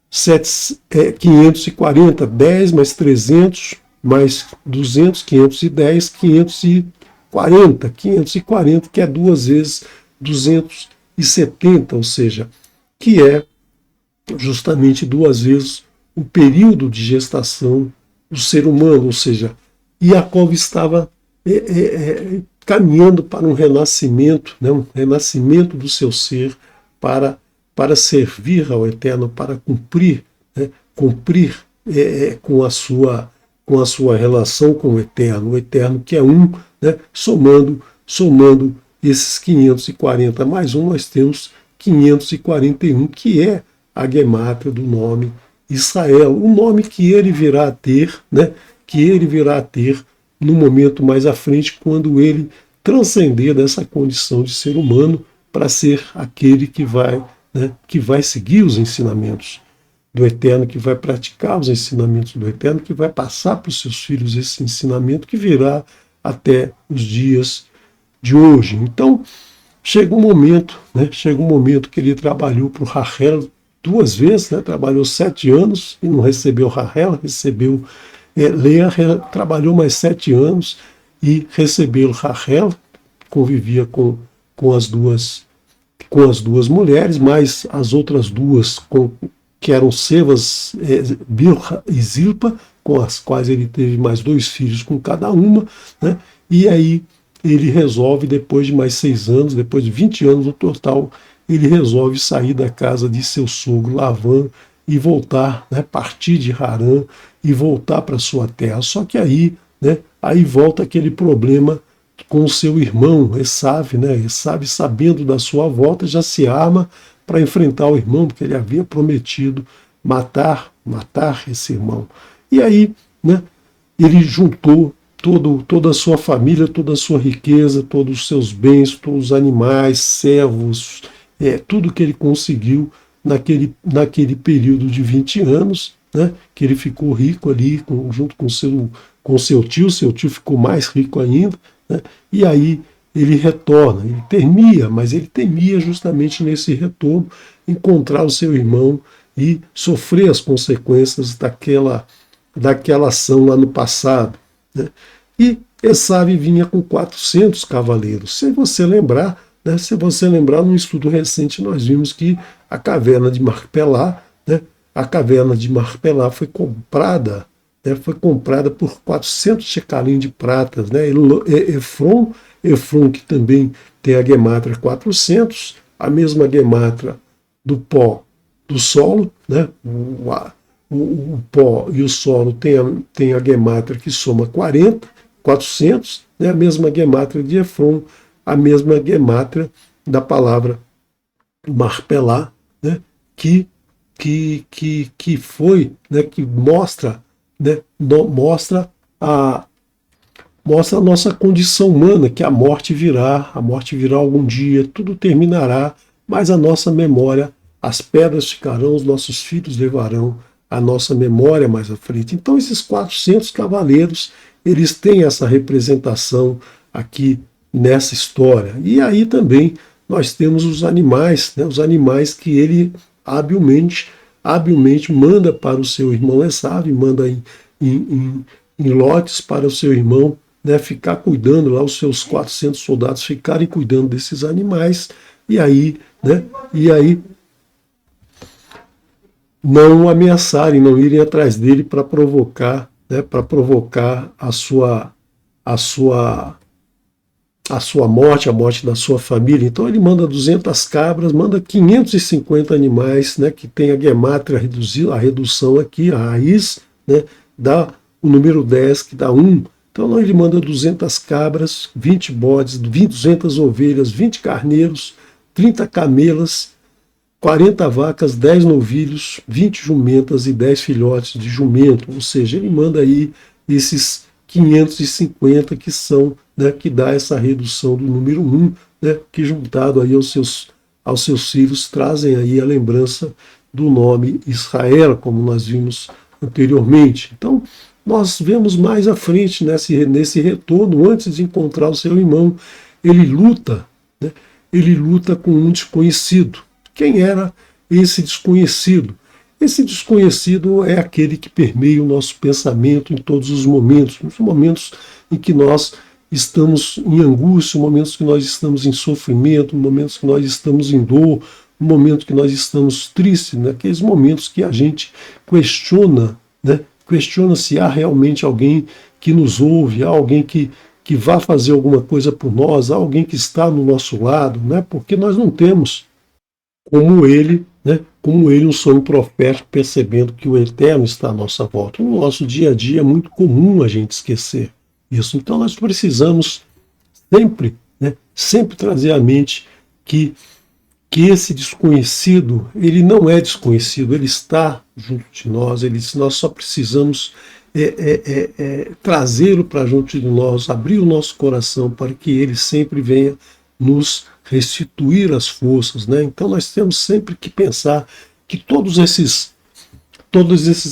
540, 10 mais 300 mais 200, 510, 540, que é 2 vezes 270, ou seja, que é justamente 2 vezes o período de gestação do ser humano, ou seja, Yaakov estava caminhando para um renascimento, né, um renascimento do seu ser para servir ao Eterno, para cumprir, né, com a sua relação com o Eterno que é um, né, somando esses 540 mais um, nós temos 541, que é a gemátria do nome Israel, o nome que ele virá a ter, né, no momento mais à frente, quando ele transcender dessa condição de ser humano para ser aquele que vai, né, que vai seguir os ensinamentos do Eterno, que vai praticar os ensinamentos do Eterno, que vai passar para os seus filhos esse ensinamento que virá até os dias de hoje. Então, chega um momento que ele trabalhou para o Rachel 2 vezes, né, trabalhou 7 anos e não recebeu Rachel, recebeu Leia, trabalhou mais 7 anos e recebeu Rachel, convivia com as duas mulheres, mais as outras 2 que eram Sevas, Bilha e Zilpa, com as quais ele teve mais 2 filhos com cada uma, né? E aí ele resolve, depois de mais 6 anos, depois de 20 anos no total, ele resolve sair da casa de seu sogro Lavã e voltar, né, partir de Harã e voltar para sua terra. Só que aí, né, aí volta aquele problema com o seu irmão Esav, né? Esav, sabendo da sua volta, já se arma para enfrentar o irmão, porque ele havia prometido matar esse irmão. E aí, né, ele juntou toda a sua família, toda a sua riqueza, todos os seus bens, todos os animais, servos, tudo que ele conseguiu naquele período de 20 anos, né, que ele ficou rico ali, junto com seu tio ficou mais rico ainda, né, e aí ele retorna, ele temia justamente nesse retorno encontrar o seu irmão e sofrer as consequências daquela ação lá no passado, né. E Esav vinha com 400 cavaleiros. Se você lembrar, num estudo recente nós vimos que a caverna de Marpelá, né, foi comprada, né, por 400 shecalim de pratas, né. Efron, que também tem a gemátria 400, a mesma gemátria do pó do solo, né, o pó e o solo tem a gemátria que soma 400, né, a mesma gemátria de Efron, a mesma gemátria da palavra Marpelá, né, que que foi, né, que mostra, né, mostra a nossa condição humana, que a morte virá algum dia, tudo terminará, mas a nossa memória, as pedras ficarão, os nossos filhos levarão a nossa memória mais à frente. Então esses 400 cavaleiros, eles têm essa representação aqui nessa história. E aí também nós temos os animais, né, os animais que ele habilmente manda para o seu irmão Esaú, manda em lotes para o seu irmão, né, ficar cuidando lá, os seus 400 soldados ficarem cuidando desses animais, e aí não ameaçarem, não irem atrás dele para provocar, né, a sua morte, a morte da sua família. Então ele manda 200 cabras, manda 550 animais, né, que tem a gemátria, a redução aqui, a raiz, né, dá o número 10, que dá 1. Então ele manda 200 cabras, 20 bodes, 200 ovelhas, 20 carneiros, 30 camelas, 40 vacas, 10 novilhos, 20 jumentas e 10 filhotes de jumento. Ou seja, ele manda aí esses 550 que são, né, que dá essa redução do número 1, né, que juntado aí aos seus filhos trazem aí a lembrança do nome Israel, como nós vimos anteriormente. Então, nós vemos mais à frente, nesse retorno, antes de encontrar o seu irmão, ele luta, né, ele luta com um desconhecido. Quem era esse desconhecido? Esse desconhecido é aquele que permeia o nosso pensamento em todos os momentos, nos momentos em que nós estamos em angústia, momentos que nós estamos em sofrimento, momentos que nós estamos em dor, no momento que nós estamos tristes, naqueles momentos que a gente questiona, né? Questiona se há realmente alguém que nos ouve, há alguém que vá fazer alguma coisa por nós, há alguém que está no nosso lado, né? Porque nós não temos como ele, né, um sonho profético, percebendo que o eterno está à nossa volta. No nosso dia a dia é muito comum a gente esquecer isso. Então nós precisamos sempre, né, sempre trazer à mente que esse desconhecido, ele não é desconhecido, ele está junto de nós, nós só precisamos trazê-lo para junto de nós, abrir o nosso coração para que ele sempre venha nos restituir as forças, né? Então nós temos sempre que pensar que todos esses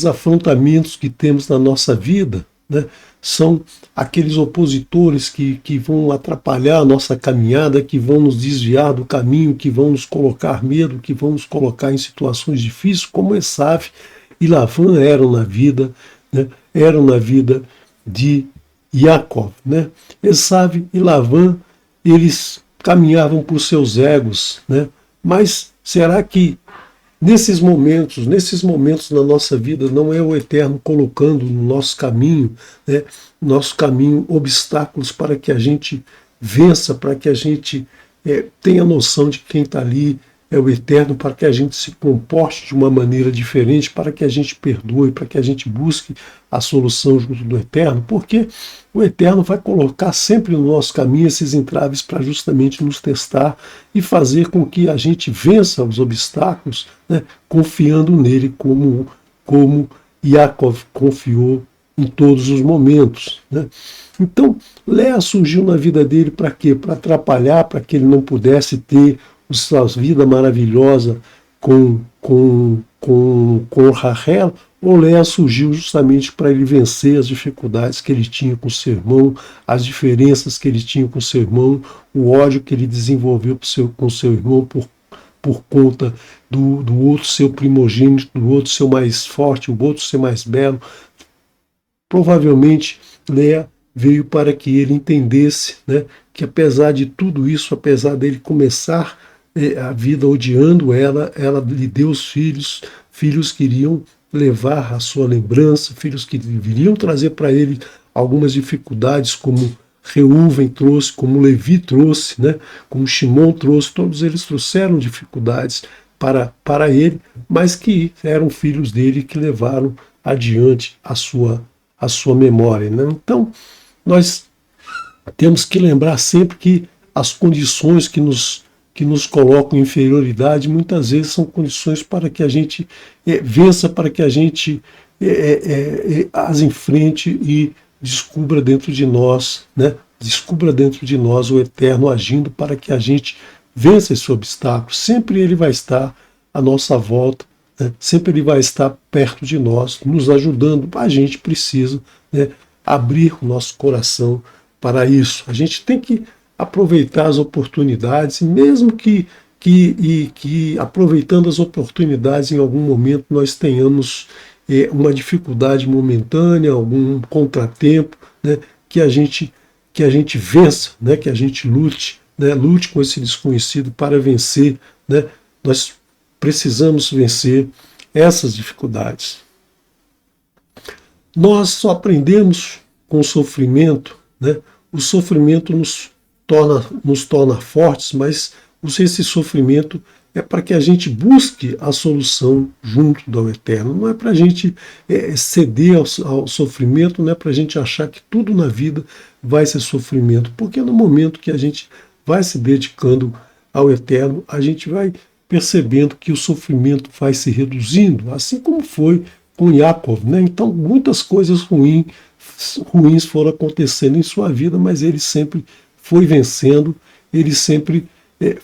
afrontamentos que temos na nossa vida, né, são aqueles opositores que vão atrapalhar a nossa caminhada, que vão nos desviar do caminho, que vão nos colocar medo, que vão nos colocar em situações difíceis, como Esaú e Lavã eram na vida, né, de Jacó, né? Esaú e Lavã, eles caminhavam por seus egos, né? Mas será que nesses momentos na nossa vida, não é o Eterno colocando no nosso caminho, né, obstáculos para que a gente vença, para que a gente tenha noção de quem está ali, é o Eterno, para que a gente se comporte de uma maneira diferente, para que a gente perdoe, para que a gente busque a solução junto do Eterno, porque o Eterno vai colocar sempre no nosso caminho esses entraves para justamente nos testar e fazer com que a gente vença os obstáculos, né, confiando nele como Jacó confiou em todos os momentos, né? Então, Léa surgiu na vida dele para quê? Para atrapalhar, para que ele não pudesse ter sua vida maravilhosa com Rachel, ou Léa surgiu justamente para ele vencer as dificuldades que ele tinha com seu irmão, as diferenças que ele tinha com seu irmão, o ódio que ele desenvolveu com seu irmão por conta do outro seu primogênito, do outro ser mais forte, o outro ser mais belo. Provavelmente Léa veio para que ele entendesse, né, que apesar de tudo isso, apesar dele começar a vida odiando ela lhe deu os filhos que iriam levar a sua lembrança, filhos que viriam trazer para ele algumas dificuldades, como Reuven trouxe, como Levi trouxe, né, como Shimon trouxe, todos eles trouxeram dificuldades para ele, mas que eram filhos dele que levaram adiante a sua memória, né? Então, nós temos que lembrar sempre que as condições que nos que nos colocam em inferioridade, muitas vezes são condições para que a gente vença, para que a gente as enfrente e descubra dentro de nós, né? Descubra dentro de nós o Eterno agindo para que a gente vença esse obstáculo. Sempre ele vai estar à nossa volta, né? Sempre ele vai estar perto de nós, nos ajudando. A gente precisa, né, abrir o nosso coração para isso. A gente tem que aproveitar as oportunidades, e mesmo que aproveitando as oportunidades, em algum momento nós tenhamos uma dificuldade momentânea, algum contratempo, né, que a gente vença, né, que a gente lute, né, lute com esse desconhecido para vencer, né. Nós precisamos vencer essas dificuldades. Nós só aprendemos com o sofrimento, né? O sofrimento nos torna fortes, mas esse sofrimento é para que a gente busque a solução junto do Eterno. Não é para a gente ceder ao sofrimento, não é para a gente achar que tudo na vida vai ser sofrimento, porque no momento que a gente vai se dedicando ao Eterno, a gente vai percebendo que o sofrimento vai se reduzindo, assim como foi com Yaakov, né? Então muitas coisas ruins foram acontecendo em sua vida, mas ele sempre foi vencendo, ele sempre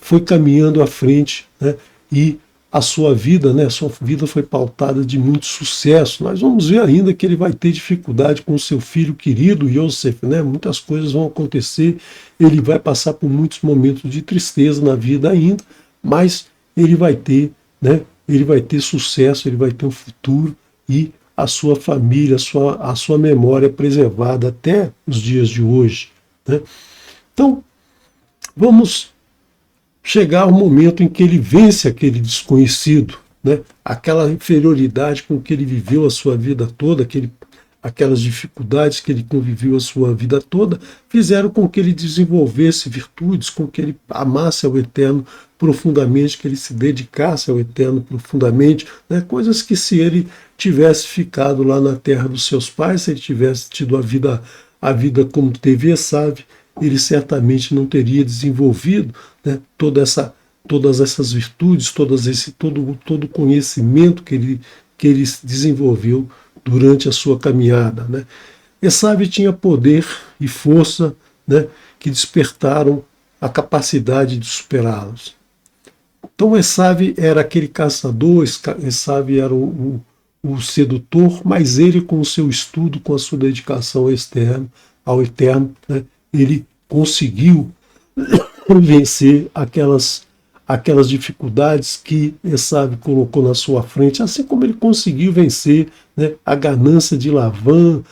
foi caminhando à frente, né? E a sua vida, né? A sua vida foi pautada de muito sucesso. Nós vamos ver ainda que ele vai ter dificuldade com o seu filho querido Yosef, né? Muitas coisas vão acontecer, ele vai passar por muitos momentos de tristeza na vida ainda, mas ele vai ter, né? Ele vai ter sucesso, ele vai ter um futuro, e a sua família, a sua memória preservada até os dias de hoje, né? Então, vamos chegar ao momento em que ele vence aquele desconhecido, né? Aquela inferioridade com que ele viveu a sua vida toda, aquelas dificuldades que ele conviveu a sua vida toda, fizeram com que ele desenvolvesse virtudes, com que ele amasse ao Eterno profundamente, que ele se dedicasse ao Eterno profundamente, né? Coisas que, se ele tivesse ficado lá na terra dos seus pais, se ele tivesse tido a vida como teve Esav, ele certamente não teria desenvolvido, né, todas essas virtudes, todo o conhecimento que ele desenvolveu durante a sua caminhada, né. Esav tinha poder e força, né, que despertaram a capacidade de superá-los. Então Esav era aquele caçador, Esav era o sedutor, mas ele, com o seu estudo, com a sua dedicação ao Eterno, né, ele conseguiu vencer aquelas dificuldades que Esav colocou na sua frente, assim como ele conseguiu vencer, né, a ganância de Lavã,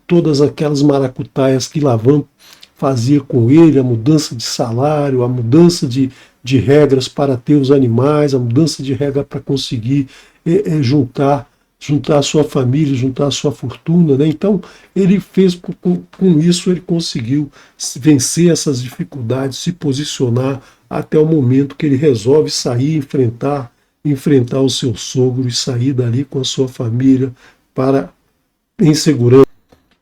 todas aquelas maracutaias que Lavã fazia com ele, a mudança de salário, a mudança de regras para ter os animais, a mudança de regra para conseguir juntar a sua família, juntar a sua fortuna, né? Então ele fez com isso, ele conseguiu vencer essas dificuldades, se posicionar até o momento que ele resolve sair, enfrentar o seu sogro e sair dali com a sua família em segurança.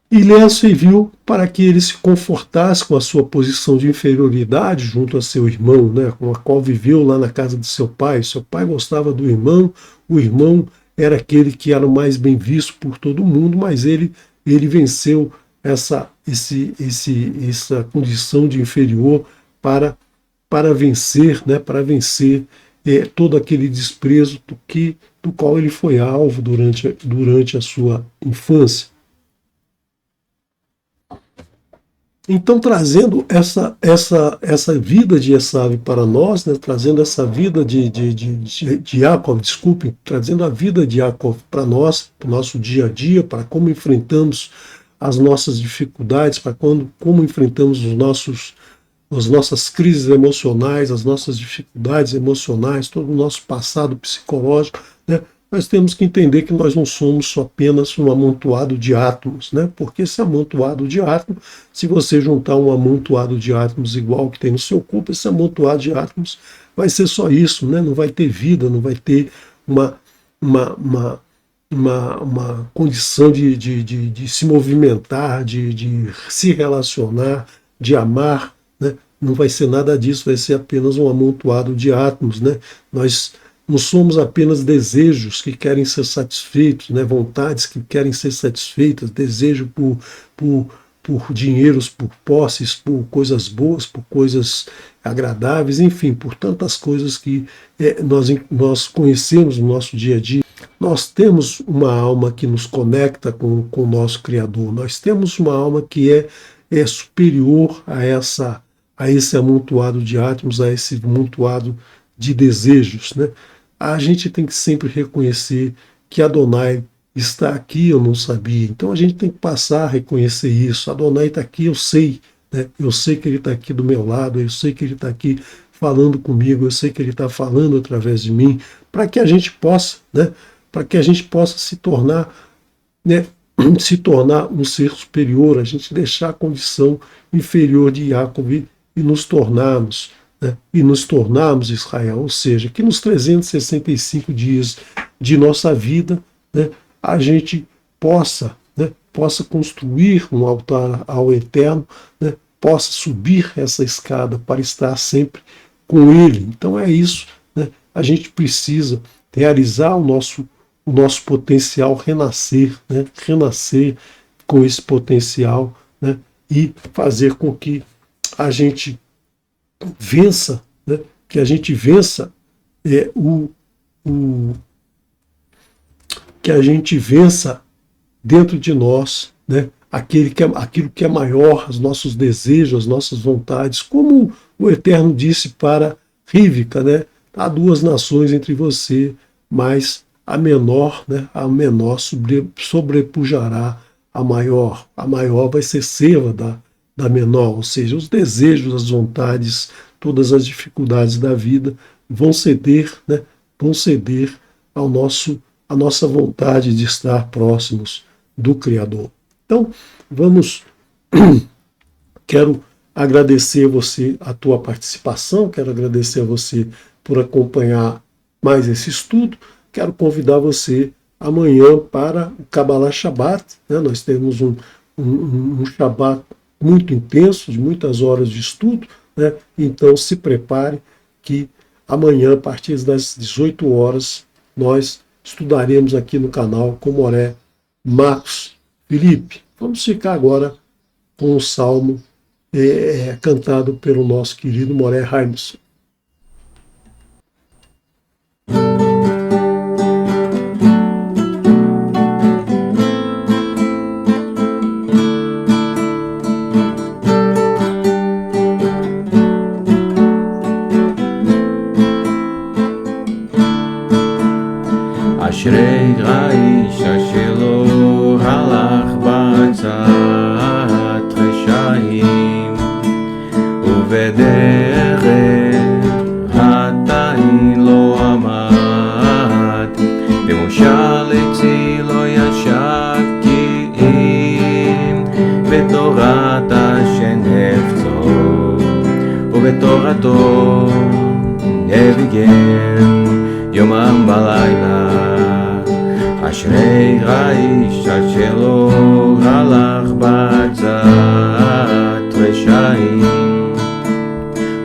E Léa serviu para que ele se confortasse com a sua posição de inferioridade junto a seu irmão, né, com a qual viveu lá na casa de seu pai. Seu pai gostava do irmão, o irmão era aquele que era o mais bem visto por todo mundo, mas ele venceu essa condição de inferior para vencer, né, todo aquele desprezo do qual ele foi alvo durante a sua infância. Então, trazendo essa vida de Esav para nós, né, trazendo essa vida de Yaakov, trazendo a vida de Yaakov para nós, para o nosso dia a dia, para como enfrentamos as nossas dificuldades, para como enfrentamos as nossas crises emocionais, as nossas dificuldades emocionais, todo o nosso passado psicológico, né? Nós temos que entender que nós não somos só apenas um amontoado de átomos, né? Porque esse amontoado de átomos, se você juntar um amontoado de átomos igual que tem no seu corpo, esse amontoado de átomos vai ser só isso, né? Não vai ter vida, não vai ter uma condição de se movimentar, de se relacionar, de amar, né? não vai ser nada disso, vai ser apenas um amontoado de átomos, né? Nós não somos apenas desejos que querem ser satisfeitos, né? Vontades que querem ser satisfeitas, desejo por dinheiros, por posses, por coisas boas, por coisas agradáveis, enfim, por tantas coisas que nós conhecemos no nosso dia a dia. Nós temos uma alma que nos conecta com o nosso Criador, nós temos uma alma que é superior a esse amontoado de átomos, a esse amontoado de desejos, né? A gente tem que sempre reconhecer que Adonai está aqui, eu não sabia. Então a gente tem que passar a reconhecer isso. Adonai está aqui, eu sei, né? Eu sei que ele está aqui do meu lado, eu sei que ele está aqui falando comigo, eu sei que ele está falando através de mim, para que a gente possa, né? Para que a gente possa se tornar, né? Se tornar um ser superior, a gente deixar a condição inferior de Jacob e nos tornarmos, né? E nos tornarmos Israel, ou seja, que nos 365 dias de nossa vida, né? A gente possa, né? Possa construir um altar ao Eterno, né? Possa subir essa escada para estar sempre com Ele. Então é isso, né? A gente precisa realizar o nosso potencial, renascer, né? Renascer com esse potencial, né? E fazer com que a gente vença, né? Que a gente vença que a gente vença dentro de nós, né? Aquilo que é maior, os nossos desejos, as nossas vontades, como o Eterno disse para Rívica, né? Há duas nações entre você, mas a menor, né? A menor sobrepujará a maior. A maior vai ser serva da menor, ou seja, os desejos, as vontades, todas as dificuldades da vida vão ceder, né? Vão ceder à nossa vontade de estar próximos do Criador. Então, quero agradecer a você a tua participação, quero agradecer a você por acompanhar mais esse estudo, quero convidar você amanhã para o Kabbalah Shabbat, né? Nós temos um Shabbat muito intenso, de muitas horas de estudo, né? Então se prepare que amanhã, a partir das 18 horas, nós estudaremos aqui no canal com Moré Marcos Felipe. Vamos ficar agora com o salmo cantado pelo nosso querido Moré Raimussen. אשרי האיש אשר לא הלך בעצת רשעים ובדרך חטאים לא עמד במושל עצי לא ישב כי אם בתורת השם חפצו ובתורתו נביגם יומם ולילה אשרי האיש אשר לא הלך בעצת רשעים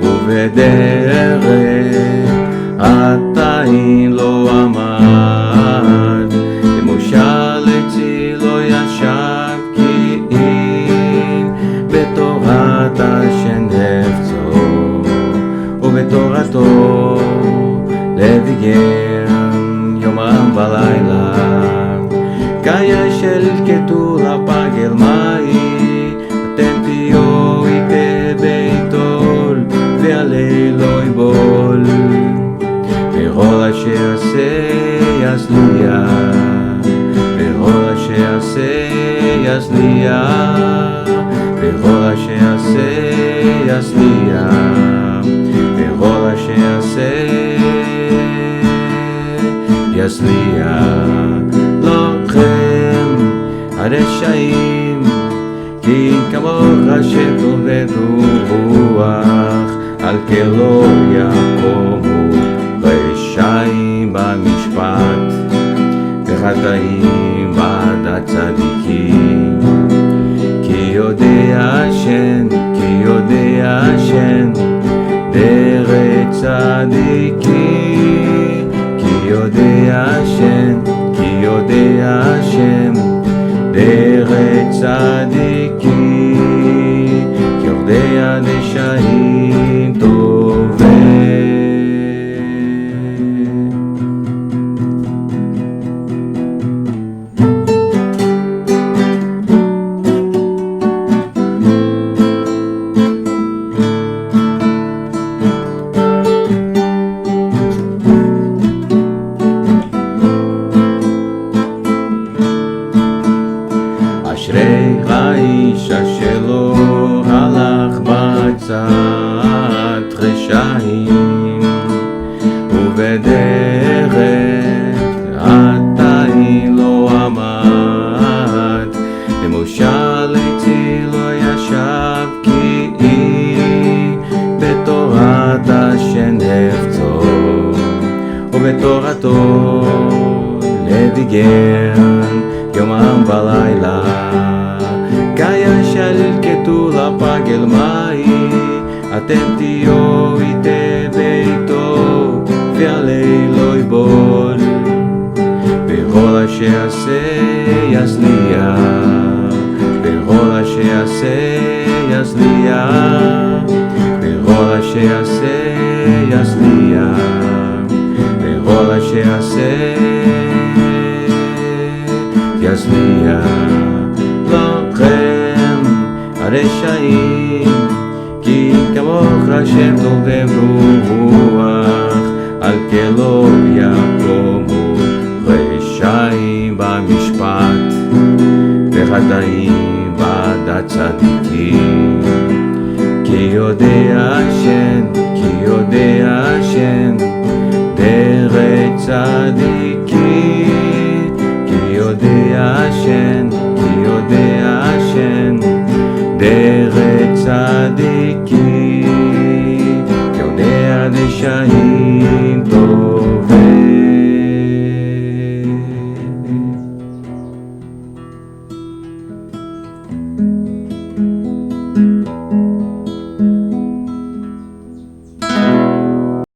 ובדרך חטאים לא עמד במושל עצי לא ישב כי אם בתורת השם חפצו ובתורתו לביגם יומם ולילה קיה של כתוב הפגל מאי אתם פיו איתה ביתול ועלי לא יבול וכל אשר עשה יצליח וכל אשר עשה יצליח וכל אשר עשה יצליח וכל אשר עשה יצליח לכם הרשעים כי כמוך שטוב ורוח על כלא יקומו רשעים במשפט וחטאים בעד הצדיקים כי יודע השם צדיקים, כי יודע השם דרך צדיקים, יודע דשאים טובים. אשרי האיש אשר הלך בעצת רשעים, ובדרך עתיים לא עמד, למשל עצי לא ישב, כי בתורת השם נפצו, ובתורתו לביגר יומם בלילה. כישלקטו לפגל מאי, אתם תהיו איתי ביתו, והליל לא יבול. בכל אשר יעשה יצליח, בכל אשר יעשה יצליח, בכל אשר יעשה יצליח, בכל אשר יעשה יצליח. לכם הרשעים, כי כמוך השם טוב ברוח, על כן לא יקומו רשעים במשפט, וחטאים בעד צדיקים. כי יודע השם דרך צדיקים, כי יודע השם דרך צדיקים, יודע דשאים טובים.